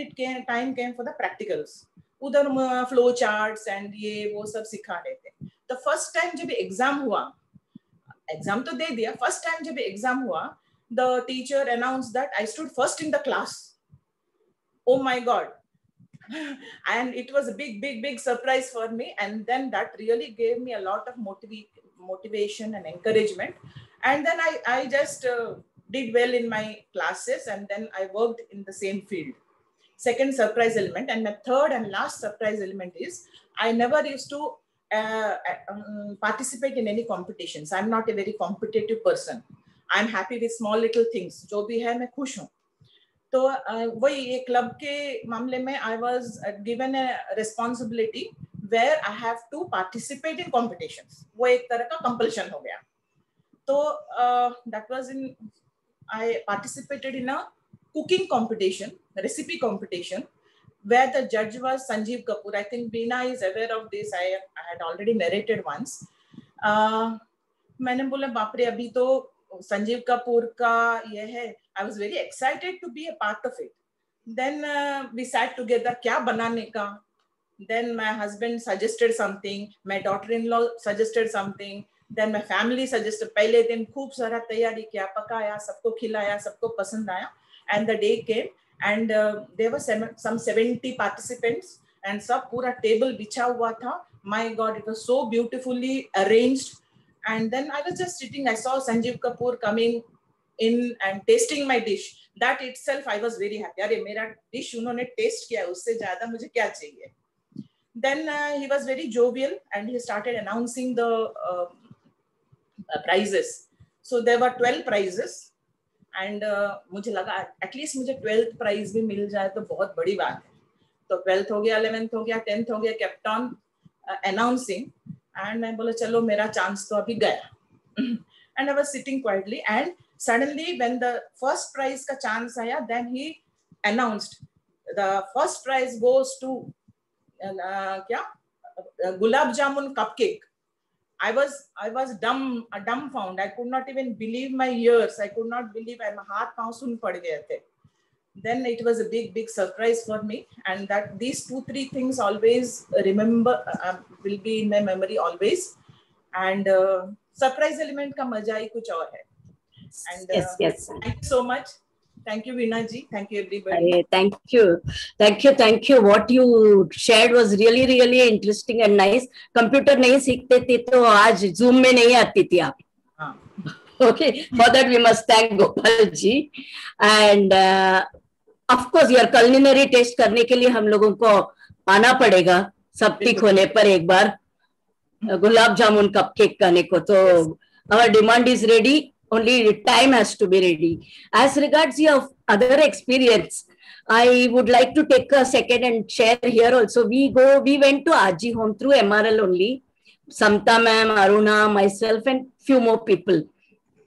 time came for the practicals. उधर फ्लो चार्ट्स एंड ये वो सब सिखा रहे थे. तो फर्स्ट टाइम जब एग्जाम हुआ, एग्जाम तो दे दिया, फर्स्ट टाइम जब एग्जाम हुआ, the teacher announce that I stood first in the class. Oh my God. And it was a big surprise for me, and then that really gave me a lot of motivation and encouragement. And then I just did well in my classes, and then I worked in the same field. Second surprise element. And my third and last surprise element is I never used to participate in any competitions. I'm not a very competitive person. I'm happy with small little things. जो भी है मैं खुश हूँ. तो वही ये club के मामले में I was given a responsibility where I have to participate in competitions. वो एक तरह का compulsion हो गया. तो that was in I participated in a cooking competition, recipe competition, where the judge was Sanjeev Kapoor. I think Beena is aware of this. I had already narrated once. मैंने बोला बाप रे, अभी तो संजीव कपूर का ये है. I was very excited to be a part of it. Then we sat together, क्या बनाने का. Then my husband suggested something, my daughter-in-law suggested something, then my family suggested. पहले दिन खूब सारा तैयारी किया, पकाया, सबको खिलाया, सबको पसंद आया. And the day came, and there were some 70 participants, and सब पूरा table बिछा हुआ था. My God, it was so beautifully arranged. And then I was just sitting. I saw Sanjeev Kapoor coming in and tasting my dish. That itself, I was very happy. अरे मेरा dish उन्होंने taste किया, उससे ज़्यादा मुझे क्या चाहिए. Then he was very jovial and he started announcing the prizes. So there were 12 prizes, and मुझे लगा at least मुझे 12th prize भी मिल जाए तो बहुत बड़ी बात है. तो 12th हो गया, 11th हो गया, 10th हो गया, kept on announcing. And मैं बोला चलो मेरा chance तो अभी गया. And I was sitting quietly, and suddenly when the first prize का chance आया, then he announced the first prize goes to क्या gulab jamun cupcake. I was dumbfounded. I could not even believe my ears. I could not believe. My हाथ पाँव सुन पड़ गए थे. Then it was a big surprise for me, and that these 2-3 things always will be in my memory always. And surprise element का मजा ही कुछ और है. And yes. Thank you so much. Thank you, Veena ji. Thank you, everybody. Thank you. What you shared was really interesting and nice. Computer नहीं सीखते थे तो आज Zoom में नहीं आती थी आप. Okay, for that we must thank Gopal ji. And of course, your culinary taste करने के लिए हम लोगों को आना पड़ेगा सब ठीक होने पर एक बार गुलाब जामुन कपकेक खाने को. तो our demand is ready. Only time has to be ready. As regards your other experience, I would like to take a second and share here also. We went to Aji Home through MRL only. Samta ma'am, Aruna, myself, and few more people.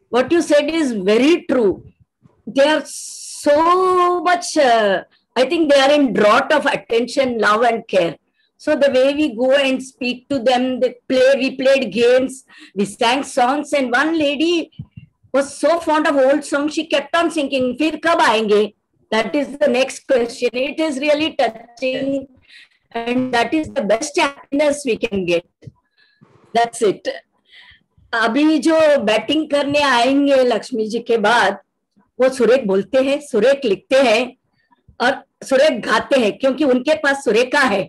What you said is very true. They are so much, I think they are in drought of attention, love, and care. So the way we go and speak to them, we played games, we sang songs, and one lady was so fond of old songs, she kept on singing, "Fir kab aayenge?" That is the next question. It is really touching, and that is the best happiness we can get. That's it. अभी जो batting करने आएंगे लक्ष्मी जी के बाद, वो सुरेख बोलते हैं, सुरेख लिखते हैं और सुरेख गाते हैं, क्योंकि उनके पास सुरेखा है.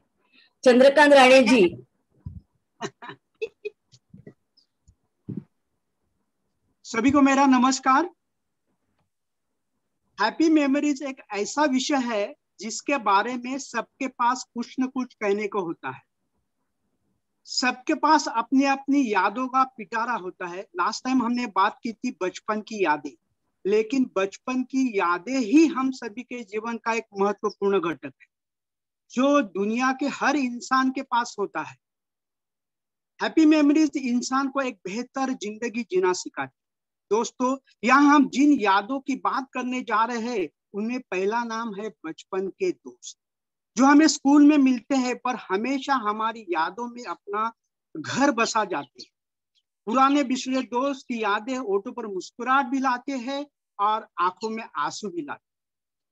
चंद्रकांत राणे जी. सभी को मेरा नमस्कार. हैप्पी मेमोरीज एक ऐसा विषय है जिसके बारे में सबके पास कुछ न कुछ कहने को होता है. सबके पास अपनी अपनी यादों का पिटारा होता है. लास्ट टाइम हमने बात की थी बचपन की यादें. लेकिन बचपन की यादें ही हम सभी के जीवन का एक महत्वपूर्ण घटक है, जो दुनिया के हर इंसान के पास होता है। हैप्पी मेमोरीज इंसान को एक बेहतर जिंदगी जीना सिखाती है। दोस्तों, यहाँ हम जिन यादों की बात करने जा रहे हैं उनमें पहला नाम है बचपन के दोस्त, जो हमें स्कूल में मिलते हैं पर हमेशा हमारी यादों में अपना घर बसा जाते हैं। पुराने बिछड़े दोस्त की यादें ओठों पर मुस्कुराहट भी लाते हैं और आंखों में आंसू भी लाते हैं।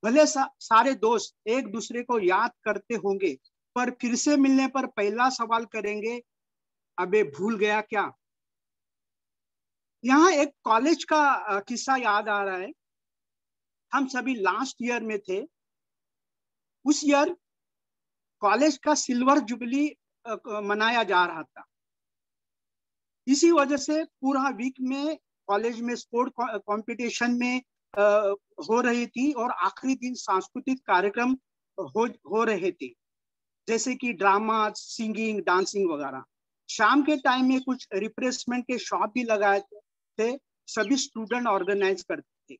भले सारे दोस्त एक दूसरे को याद करते होंगे, पर फिर से मिलने पर पहला सवाल करेंगे, अबे भूल गया क्या। यहाँ एक कॉलेज का किस्सा याद आ रहा है। हम सभी लास्ट ईयर में थे। उस ईयर कॉलेज का सिल्वर जुबली मनाया जा रहा था। इसी वजह से पूरा वीक में कॉलेज में स्पोर्ट कंपटीशन में हो रही थी और आखिरी दिन सांस्कृतिक कार्यक्रम हो रहे थे, जैसे कि ड्रामा, सिंगिंग, डांसिंग वगैरह। शाम के टाइम में कुछ रिफ्रेशमेंट के शॉप भी लगाए थे, सभी स्टूडेंट ऑर्गेनाइज करते थे।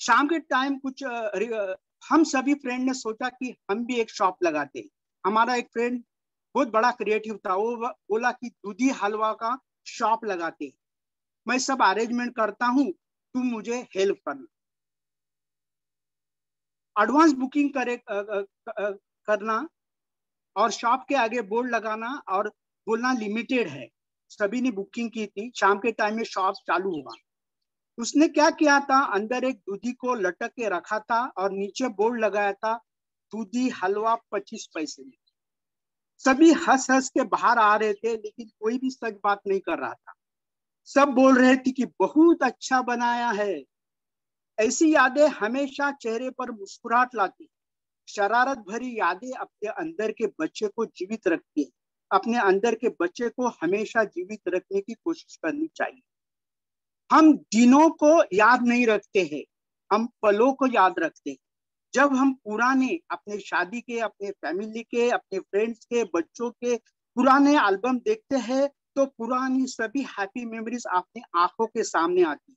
शाम के टाइम कुछ हम सभी फ्रेंड ने सोचा कि हम भी एक शॉप लगाते हैं। हमारा एक फ्रेंड बहुत बड़ा क्रिएटिव था, वो बोला कि दूधी हलवा का शॉप लगाते हैं, मैं सब अरेंजमेंट करता हूँ, तुम मुझे हेल्प करना। एडवांस बुकिंग करना और शॉप के आगे बोर्ड लगाना और बोलना लिमिटेड है। सभी ने बुकिंग की थी। शाम के टाइम में शॉप चालू हुआ। उसने क्या किया था, अंदर एक दूधी को लटक के रखा था और नीचे बोर्ड लगाया था, दूधी हलवा 25 पैसे में। सभी हंस हंस के बाहर आ रहे थे, लेकिन कोई भी सच बात नहीं कर रहा था। सब बोल रहे थे कि बहुत अच्छा बनाया है। ऐसी यादें हमेशा चेहरे पर मुस्कुराहट लाती। शरारत भरी यादें अपने अंदर के बच्चे को जीवित रखती है। अपने अंदर के बच्चे को हमेशा जीवित रखने की कोशिश करनी चाहिए। हम दिनों को याद नहीं रखते हैं, हम पलों को याद रखते हैं। जब हम पुराने अपने शादी के, अपने फैमिली के, अपने फ्रेंड्स के, बच्चों के पुराने एल्बम देखते हैं तो पुरानी सभी हैप्पी मेमोरीज अपने आंखों के सामने आती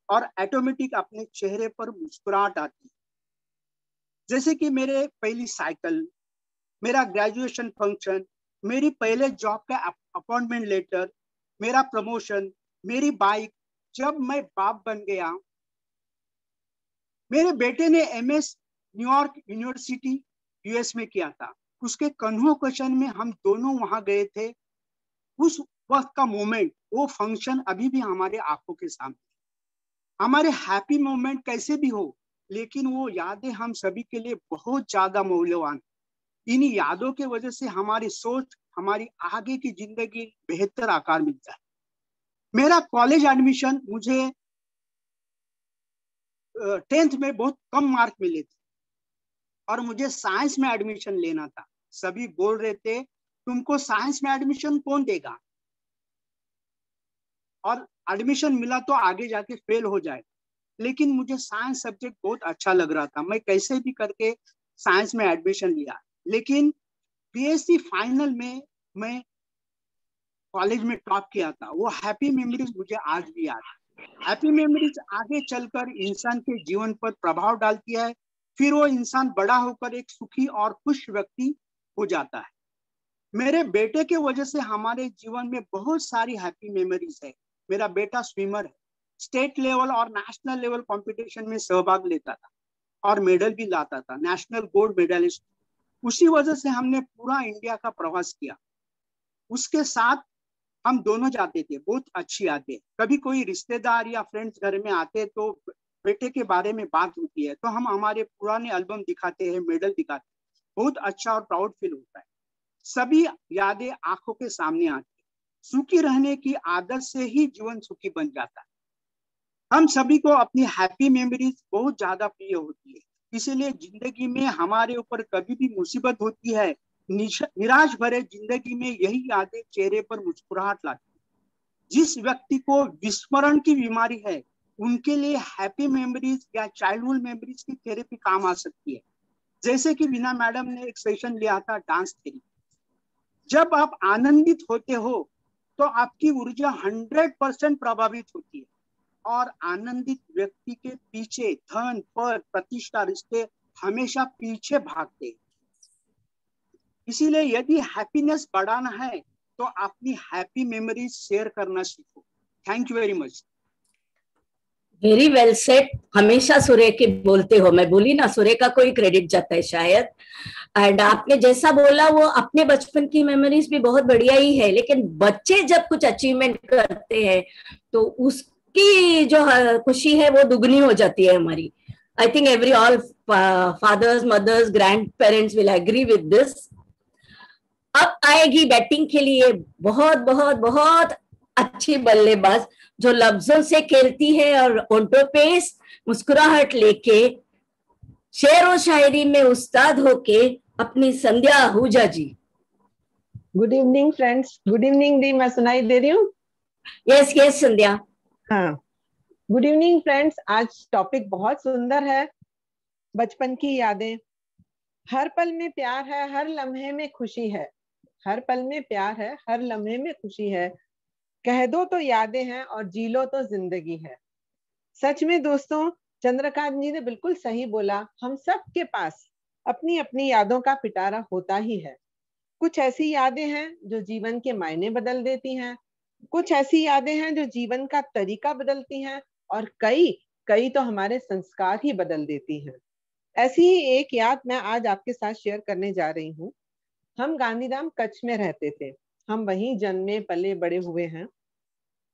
और ऑटोमेटिक अपने चेहरे पर मुस्कुराहट आती। जैसे कि मेरे पहली साइकिल, मेरा ग्रेजुएशन फंक्शन, मेरी पहले जॉब का अपॉइंटमेंट लेटर, मेरा प्रमोशन, मेरी बाइक। जब मैं बाप बन गया, मेरे बेटे ने एमएस न्यूयॉर्क यूनिवर्सिटी यूएस में किया था। उसके कन्वोकेशन में हम दोनों वहां गए थे। उस वक्त का मोमेंट, वो फंक्शन अभी भी हमारे आंखों के सामने। हमारे हैप्पी मोमेंट कैसे भी हो, लेकिन वो यादें हम सभी के लिए बहुत ज्यादा मूल्यवान। इन यादों के वजह से हमारी सोच, हमारी आगे की जिंदगी बेहतर आकार मिलता है। मेरा कॉलेज एडमिशन, मुझे 10th में बहुत कम मार्क मिले थे और मुझे साइंस में एडमिशन लेना था। सभी बोल रहे थे, तुमको साइंस में एडमिशन कौन देगा, और एडमिशन मिला तो आगे जाके फेल हो जाए। लेकिन मुझे साइंस सब्जेक्ट बहुत अच्छा लग रहा था। मैं कैसे भी करके साइंस में एडमिशन लिया। लेकिन बीएससी फाइनल में मैं कॉलेज में टॉप किया था। वो हैप्पी मेमोरीज मुझे आज भी याद है। हैप्पी मेमोरीज आगे चलकर इंसान के जीवन पर प्रभाव डालती है। फिर वो इंसान बड़ा होकर एक सुखी और खुश व्यक्ति हो जाता है। मेरे बेटे के वजह से हमारे जीवन में बहुत सारी हैप्पी मेमोरीज है। मेरा बेटा स्विमर है, स्टेट लेवल और नेशनल लेवल कंपटीशन में सहभाग लेता था और मेडल भी लाता था, नेशनल गोल्ड मेडलिस्ट। उसी वजह से हमने पूरा इंडिया का प्रवास किया। उसके साथ हम दोनों जाते थे। बहुत अच्छी यादें। कभी कोई रिश्तेदार या फ्रेंड्स घर में आते तो बेटे के बारे में बात होती है तो हम हमारे पुराने एल्बम दिखाते हैं, मेडल दिखाते हैं। बहुत अच्छा और प्राउड फील होता है। सभी यादें आंखों के सामने आती है। सुखी रहने की आदत से ही जीवन सुखी बन जाता है। हम सभी को अपनी हैप्पी मेमोरीज बहुत ज्यादा प्रिय होती है। इसीलिए जिंदगी में हमारे ऊपर कभी भी मुसीबत होती है, निराश भरे जिंदगी में यही यादें चेहरे पर मुस्कुराहट लाती है। जिस व्यक्ति को विस्मरण की बीमारी है, उनके लिए हैप्पी मेमोरीज या चाइल्डहुड मेमोरीज की थेरेपी काम आ सकती है। जैसे कि वीना मैडम ने एक सेशन लिया था डांस थेरेपी। जब आप आनंदित होते हो तो आपकी ऊर्जा 100% प्रभावित होती है। और आनंदित व्यक्ति के पीछे धन, पद, प्रतिष्ठा, रिश्ते हमेशा पीछे भागते हैं। इसीलिए यदि हैप्पीनेस बढ़ाना है तो अपनी हैप्पी मेमोरीज शेयर करना सीखो। Thank you very much. Very well said. हमेशा सूर्य के बोलते हो, मैं बोली ना, सूर्य का कोई क्रेडिट जाता है शायद। एंड आपने जैसा बोला वो अपने बचपन की मेमोरीज भी बहुत बढ़िया ही है, लेकिन बच्चे जब कुछ अचीवमेंट करते हैं तो उसकी जो खुशी है वो दुगनी हो जाती है हमारी। I think every all fathers, mothers, grandparents will agree with this. अब आएगी बैटिंग के लिए बहुत बहुत बहुत अच्छी बल्लेबाज जो लफ्जों से खेलती है और ओंठों पे मुस्कुराहट लेके शेर और शायरी में उस्ताद होके अपनी Sandhya Ahuja ji. Good evening friends. Good evening दी, मैं सुनाई दे रही हूँ? Yes yes Sandhya. हाँ, गुड इवनिंग फ्रेंड्स। आज टॉपिक बहुत सुंदर है, बचपन की यादें। हर पल में प्यार है, हर लम्हे में खुशी है। हर पल में प्यार है, हर लम्हे में खुशी है। कह दो तो यादें हैं और जी लो तो जिंदगी है। सच में दोस्तों, चंद्रकांत जी ने बिल्कुल सही बोला। हम सब के पास अपनी अपनी यादों का पिटारा होता ही है। कुछ ऐसी यादें हैं जो जीवन के मायने बदल देती हैं, कुछ ऐसी यादें हैं जो जीवन का तरीका बदलती हैं, और कई तो हमारे संस्कार ही बदल देती हैं। ऐसी ही एक याद मैं आज आपके साथ शेयर करने जा रही हूँ। हम गांधीधाम कच्छ में रहते थे। हम वहीं जन्मे पले बड़े हुए हैं।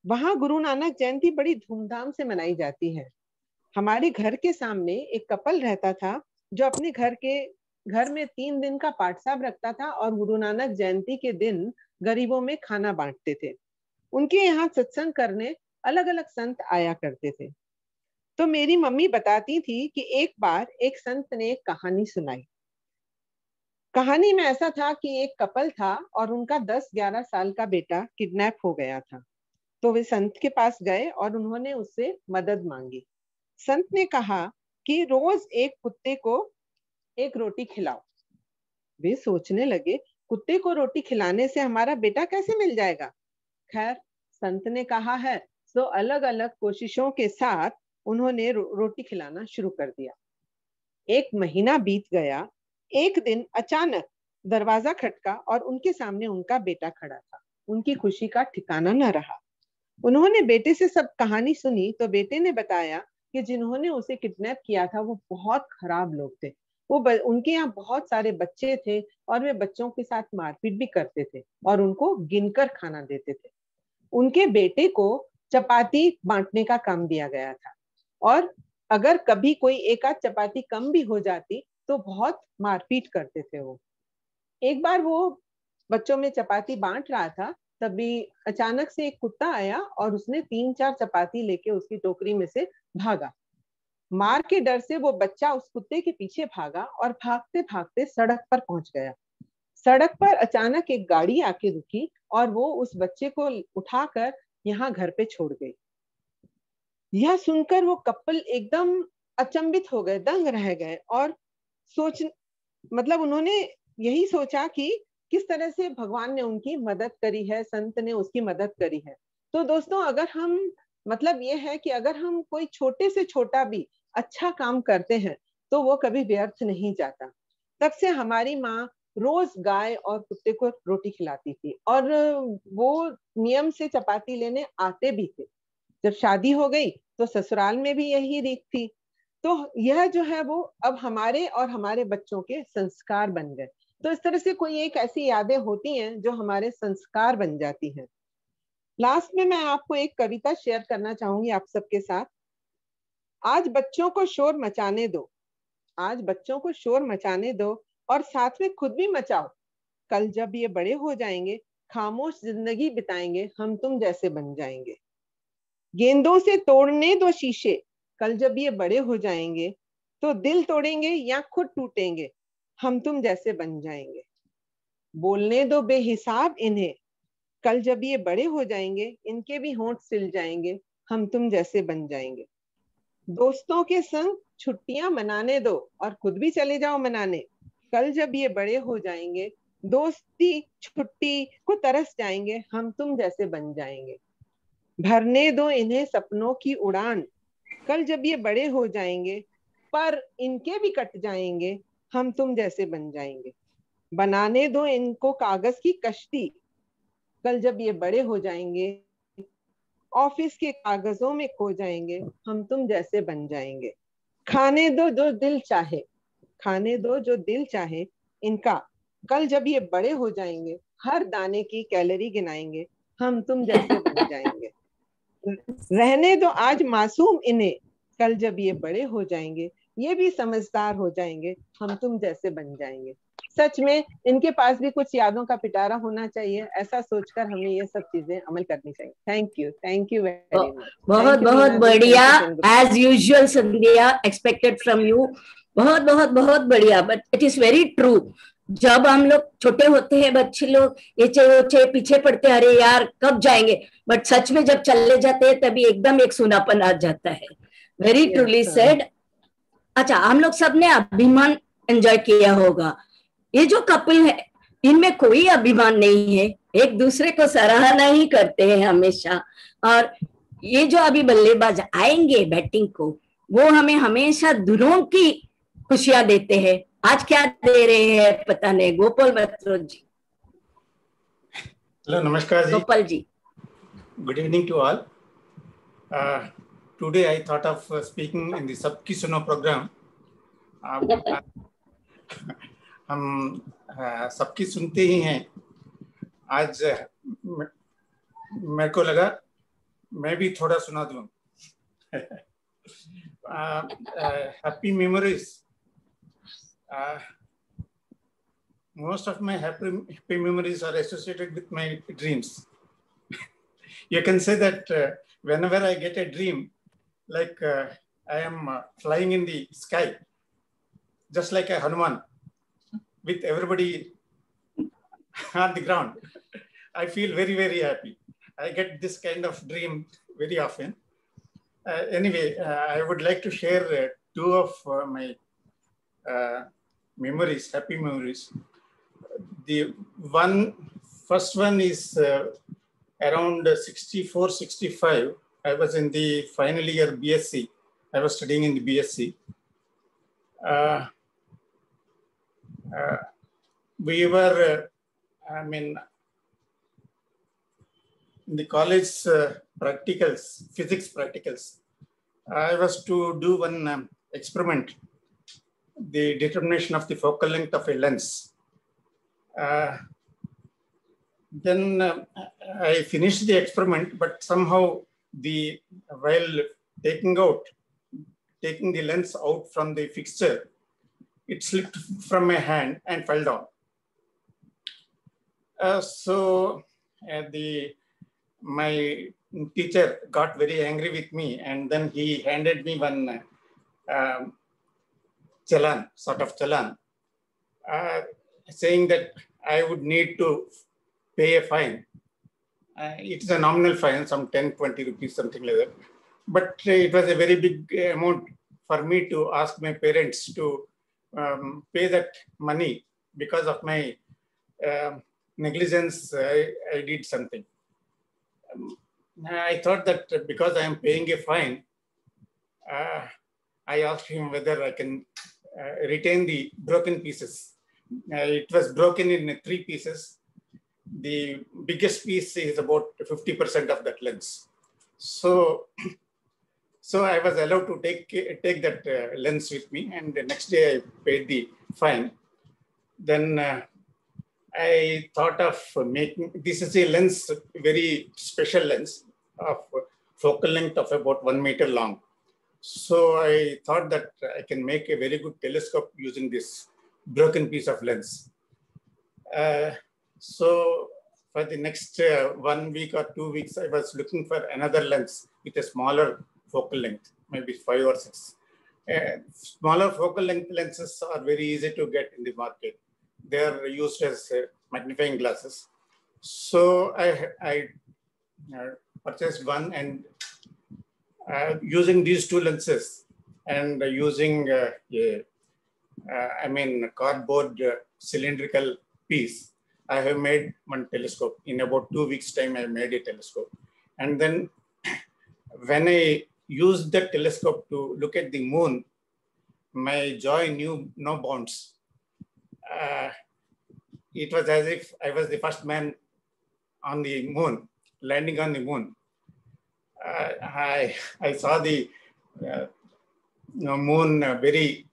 वहां गुरु नानक जयंती बड़ी धूमधाम से मनाई जाती है। हमारे घर के सामने एक कपल रहता था जो अपने घर में 3 दिन का पाठ साहब रखता था और गुरु नानक जयंती के दिन गरीबों में खाना बांटते थे। उनके यहाँ सत्संग करने अलग अलग संत आया करते थे। तो मेरी मम्मी बताती थी कि एक बार एक संत ने एक कहानी सुनाई। कहानी में ऐसा था कि एक कपल था और उनका 10-11 साल का बेटा किडनैप हो गया था। तो वे संत के पास गए और उन्होंने उससे मदद मांगी। संत ने कहा कि रोज एक कुत्ते को एक रोटी खिलाओ। वे सोचने लगे, कुत्ते को रोटी खिलाने से हमारा बेटा कैसे मिल जाएगा? खैर, संत ने कहा है तो अलग अलग कोशिशों के साथ उन्होंने रोटी खिलाना शुरू कर दिया। 1 महीना बीत गया। एक दिन अचानक दरवाजा खटका और उनके सामने उनका बेटा खड़ा था। उनकी खुशी का ठिकाना न रहा। उन्होंने बेटे से सब कहानी सुनी तो बेटे ने बताया कि जिन्होंने उसे किडनैप किया था वो बहुत खराब लोग थे। उनके यहाँ बहुत सारे बच्चे थे और वे बच्चों के साथ मारपीट भी करते थे और उनको गिनकर खाना देते थे। उनके बेटे को चपाती बांटने का काम दिया गया था और अगर कभी कोई एक आध चपाती कम भी हो जाती तो बहुत मारपीट करते थे वो। एक बार वो बच्चों में चपाती बांट रहा था, तभी अचानक से एक कुत्ता आया और उसने 3-4 चपाती लेके उसकी टोकरी में से भागा। मार के डर से वो बच्चा उस कुत्ते के पीछे भागा और भागते भागते सड़क पर पहुंच गया। सड़क पर अचानक एक गाड़ी आके रुकी और वो उस बच्चे को उठाकर यहाँ घर पे छोड़ गई। यह सुनकर वो कपल एकदम अचंभित हो गए, दंग रह गए और उन्होंने यही सोचा कि किस तरह से भगवान ने उनकी मदद करी है, संत ने उसकी मदद करी है। तो दोस्तों, अगर हम ये है कि अगर हम कोई छोटे से छोटा भी अच्छा काम करते हैं तो वो कभी व्यर्थ नहीं जाता। तब से हमारी माँ रोज गाय और कुत्ते को रोटी खिलाती थी और वो नियम से चपाती लेने आते भी थे। जब शादी हो गई तो ससुराल में भी यही रीत थी। तो यह जो है वो अब हमारे और हमारे बच्चों के संस्कार बन गए। तो इस तरह से कोई एक ऐसी यादें होती हैं जो हमारे संस्कार बन जाती हैं। लास्ट में मैं आपको एक कविता शेयर करना चाहूंगी आप सबके साथ। आज बच्चों को शोर मचाने दो, आज बच्चों को शोर मचाने दो और साथ में खुद भी मचाओ। कल जब ये बड़े हो जाएंगे खामोश जिंदगी बिताएंगे, हम तुम जैसे बन जाएंगे। गेंदों से तोड़ने दो शीशे, कल जब ये बड़े हो जाएंगे तो दिल तोड़ेंगे या खुद टूटेंगे, हम तुम जैसे बन जाएंगे। बोलने दो बेहिसाब इन्हें, कल जब ये बड़े हो जाएंगे इनके भी होंठ सिल जाएंगे, हम तुम जैसे बन जाएंगे। दोस्तों के संग छुट्टियां मनाने दो और खुद भी चले जाओ मनाने, कल जब ये बड़े हो जाएंगे दोस्ती छुट्टी को तरस जाएंगे, हम तुम जैसे बन जाएंगे। भरने दो इन्हें सपनों की उड़ान, कल जब ये बड़े हो जाएंगे पर इनके भी कट जाएंगे, हम तुम जैसे बन जाएंगे। बनाने दो इनको कागज की कश्ती, कल जब ये बड़े हो जाएंगे ऑफिस के कागजों में खो जाएंगे, हम तुम जैसे बन जाएंगे। खाने दो जो दिल चाहे, खाने दो जो दिल चाहे इनका, कल जब ये बड़े हो जाएंगे हर दाने की कैलोरी गिनाएंगे, हम तुम जैसे बन जाएंगे। रहने दो आज मासूम इन्हें, कल जब ये बड़े हो जाएंगे ये भी समझदार हो जाएंगे, हम तुम जैसे बन जाएंगे। सच में इनके पास भी कुछ यादों का पिटारा होना चाहिए, ऐसा सोचकर हमें ये सब चीजें अमल करनी चाहिए। Thank you very much. बहुत बहुत बढ़िया, as usual Sandhya, expected from you. बहुत बहुत बहुत बढ़िया, but it is very true. जब हम लोग छोटे होते हैं, बच्चे लोग ये चे पीछे पड़ते, अरे यार कब जाएंगे, बट सच में जब चले जाते हैं तभी एकदम एक सुनापन आ जाता है। Very truly said. अच्छा, हम लोग सबने अभिमान एंजॉय किया होगा। ये जो कपल है इनमें कोई अभिमान नहीं है, एक दूसरे को सराहना ही करते हैं हमेशा। और ये जो अभी बल्लेबाज आएंगे बैटिंग को, वो हमें हमेशा दूरों की खुशियां देते हैं। आज क्या दे रहे हैं पता नहीं। गोपाल बत्रो जी। हेलो, नमस्कार जी। Gopal ji, good evening to all. Today I thought of speaking in the Sabki Suno programme. हम सबकी सुनते ही हैं। आज मेरे को लगा मैं भी थोड़ा सुना दूं। Happy memories. Most of my happy memories are associated with my dreams. You can say that whenever I get a dream, like I am flying in the sky, just like a Hanuman, with everybody on the ground, I feel very, very happy. I get this kind of dream very often. Anyway, I would like to share two of my memories, happy memories. The first one is around 64, 65. I was in the final year BSc. I was studying in the BSc. We were, in the college practicals, physics practicals. I was to do one experiment, the determination of the focal length of a lens. Then I finished the experiment, but somehow while taking the lens out from the fixture, it slipped from my hand and fell down. So my teacher got very angry with me, and then he handed me one challan, saying that I would need to pay a fine. It's a nominal fine, some 10, 20 rupees, something like that. But it was a very big amount for me to ask my parents to pay that money because of my negligence. I did something. I thought that because I am paying a fine, I asked him whether I can retain the broken pieces. It was broken in 3 pieces. The biggest piece is about 50% of that lens. So I was allowed to take that lens with me, and the next day I paid the fine. Then I thought of making, this is a lens, very special lens of focal length of about 1 meter long. So I thought that I can make a very good telescope using this broken piece of lens. So for the next 1 week or 2 weeks, I was looking for another lens with a smaller focal length, maybe 5 or 6. Smaller focal length lenses are very easy to get in the market. They are used as magnifying glasses. So I purchased one, and using these 2 lenses and using cardboard cylindrical piece, I have made one telescope. In about 2 weeks' time, I made a telescope. And then when I used the telescope to look at the moon, my joy knew no bounds. It was as if I was the first man on the moon, landing on the moon. I saw the moon very,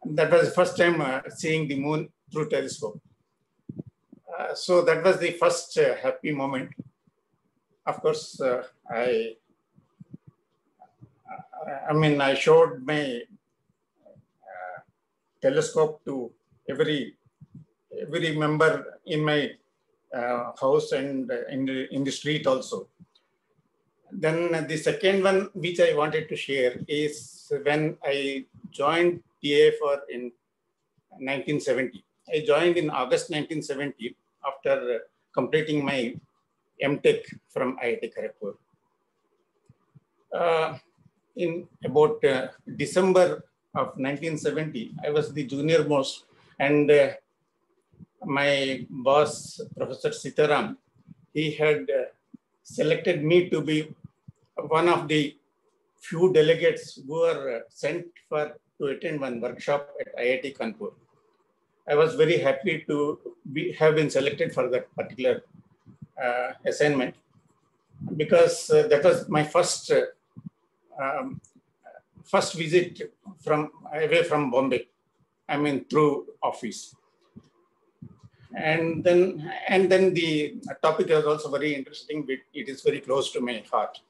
that was the first time seeing the moon through telescope. So that was the first happy moment. Of course, I showed my telescope to every member in my house and in the street also. Then the second one which I wanted to share is when I joined TAFR in 1970. I joined in August 1970 after completing my MTech from IIT Kharagpur. In about December of 1970, I was the junior most, and my boss, Professor Sitaram, he had selected me to be one of the few delegates who were sent to attend one workshop at IIT Kanpur. I was very happy to have been selected for that particular assignment, because that was my first visit away from Bombay. Through office. And then the topic was also very interesting. It is very close to my heart.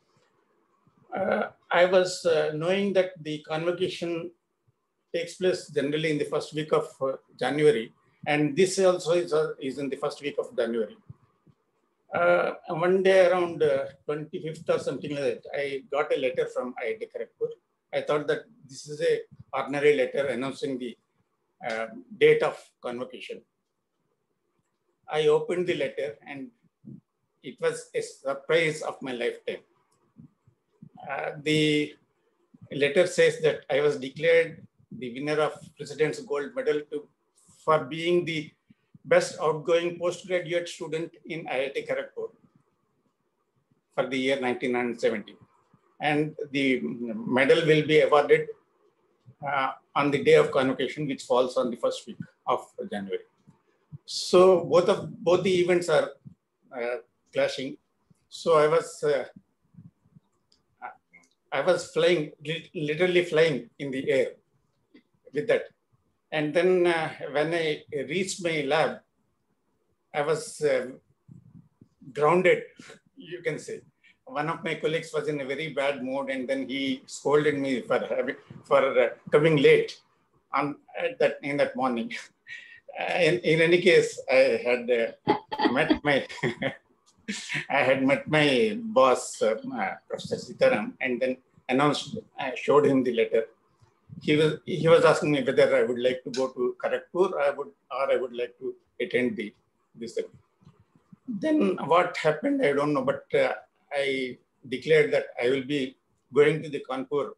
I was knowing that the convocation takes place generally in the first week of January, and this also is in the first week of January. One day around 25th or something like that, I got a letter from IIT Kharagpur. I thought that this is an ordinary letter announcing the date of convocation. I opened the letter and it was a surprise of my lifetime. The letter says that I was declared the winner of President's Gold Medal for being the best outgoing postgraduate student in IIT Kharagpur for the year 1970. And the medal will be awarded on the day of convocation, which falls on the first week of January. So both the events are clashing. So I was flying, literally flying in the air with that. And then when I reached my lab, I was grounded, you can say. One of my colleagues was in a very bad mood, and then he scolded me for coming late in that morning. In any case, I had met my boss, Professor Sitaram, and then I showed him the letter. He was asking me whether I would like to go to Kharagpur or I would like to attend this. Then what happened, I don't know, but I declared that I will be going to the Kanpur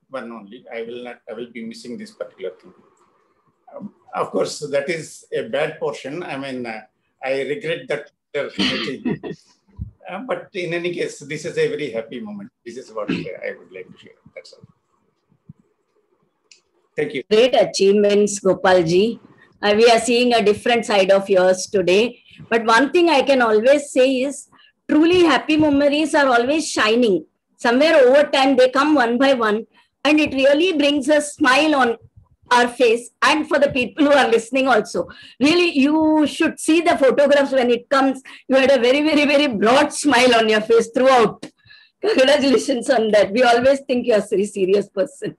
one only. I will be missing this particular thing. Of course, that is a bad portion. I regret that. But in any case, this is a very happy moment. This is what I would like to share. That's all. Thank you. Great achievements, Gopalji. We are seeing a different side of yours today. But one thing I can always say is, truly happy memories are always shining. Somewhere over time, they come one by one, and it really brings a smile on our face, and for the people who are listening also. Really, you should see the photographs when it comes. You had a very, very, very broad smile on your face throughout. Congratulations on that. We always think you are a very serious person.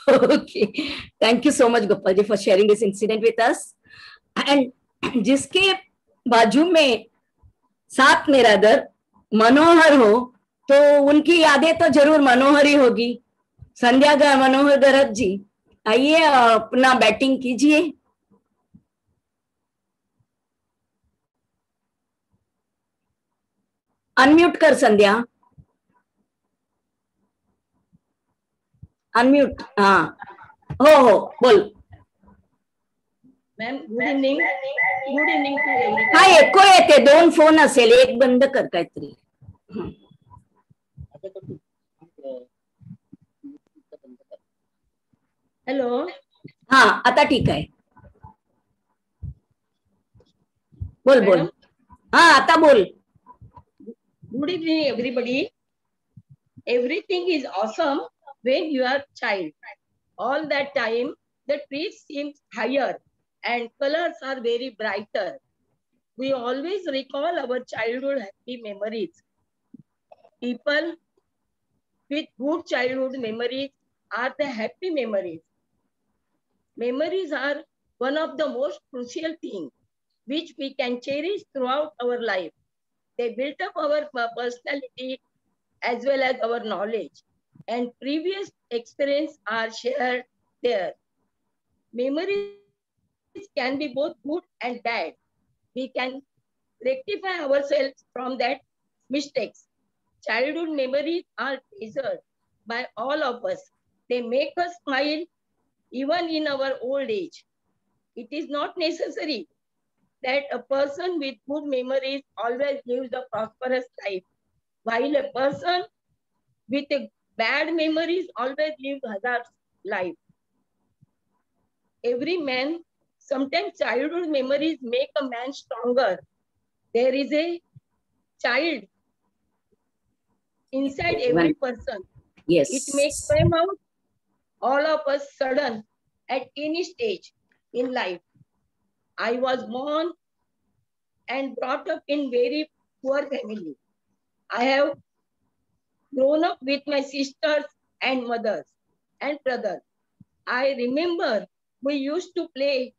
Okay. Thank you so much, Gopalji, for sharing this incident with us. And जिसके बाजू में साथ में rather मनोहर हो, तो उनकी यादें तो जरूर मनोहर ही होगी. संध्या का मनोहर गरत जी, आइए अपना बैटिंग कीजिए. अनम्यूट कर संध्या. अनम्यूट. हाँ, हो बोल. Ma'am good evening. Good evening to everyone. हा, एको येते. दोन फोन असेल, एक बंद कर काहीतरी. हॅलो. हा आता ठीक आहे. बोल बोल. हा आता बोल. Good evening, everybody. Everything is awesome when you are child. All that time, the trees seem higher and colors are very brighter. We always recall our childhood happy memories. People with good childhood memories are the happy memories. Memories are one of the most crucial things which we can cherish throughout our life. They built up our personality as well as our knowledge, and previous experience are shared there. Memories can be both good and bad. We can rectify ourselves from that mistakes. Childhood memories are treasured by all of us. They make us smile even in our old age. It is not necessary that a person with good memories always lives a prosperous life, while a person with a bad memories always lives hazardous life. Every man, sometimes childhood memories make a man stronger. There is a child inside every person. Yes. It may come out all of us sudden at any stage in life. I was born and brought up in very poor family. I have grown up with my sisters and mothers and brothers. I remember we used to play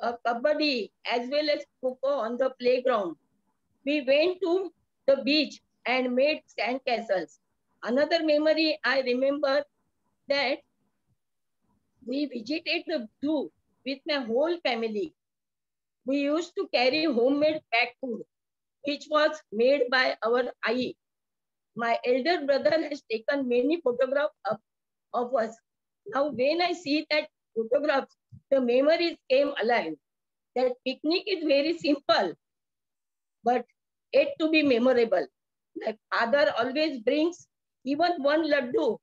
kabaddi as well as kho on the playground. We went to the beach and made sand castles. Another memory I remember that we visited the zoo with my whole family. We used to carry homemade packed food, which was made by our Ai. My elder brother has taken many photographs of us. Now, when I see that photographs, the memories came alive. That picnic is very simple, but it to be memorable. My father always brings even one laddu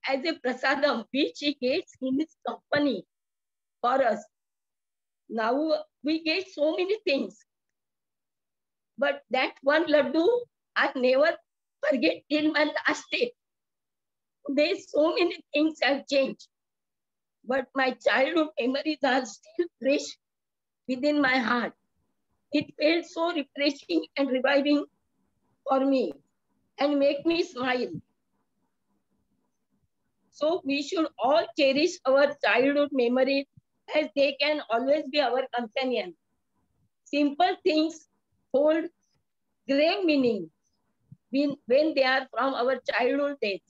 as a prasadam, which he gets in his company for us. Now we get so many things, but that one laddu I never forget till my last day. There's so many things have changed, but my childhood memories are still fresh within my heart. It felt so refreshing and reviving for me and make me smile. So we should all cherish our childhood memories as they can always be our companion. Simple things hold great meaning when they are from our childhood days.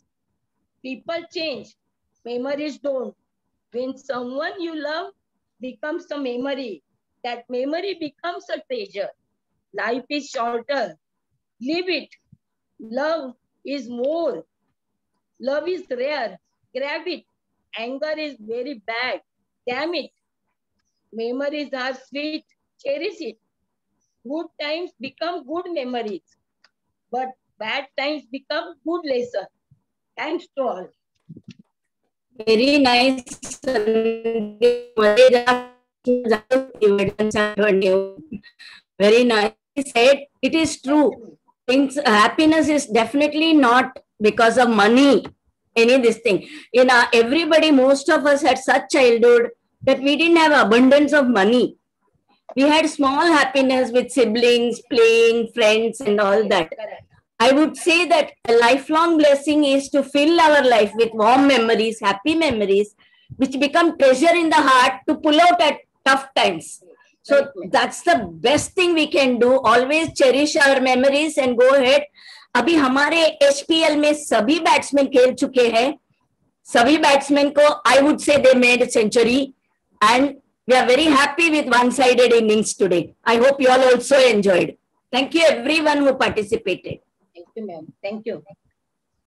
People change, memories don't. When someone you love becomes a memory, that memory becomes a treasure. Life is shorter. Live it. Love is more. Love is rare. Grab it. Anger is very bad. Damn it. Memories are sweet. Cherish it. Good times become good memories, but bad times become good lessons. Thanks to all. Very nice. Very nice said. It is true. Things, happiness is definitely not because of money. Any this thing. Everybody, most of us had such childhood that we didn't have abundance of money. We had small happiness with siblings, playing, friends, and all that. I would say that a lifelong blessing is to fill our life with warm memories, happy memories, which become treasure in the heart to pull out at tough times. So that's the best thing we can do. Always cherish our memories and go ahead. अभी हमारे HPL में सभी batsman खेल चुके हैं. सभी batsman को I would say they made a century, and we are very happy with one-sided innings today. I hope you all also enjoyed. Thank you everyone who participated. Thank you, ma'am. Thank you.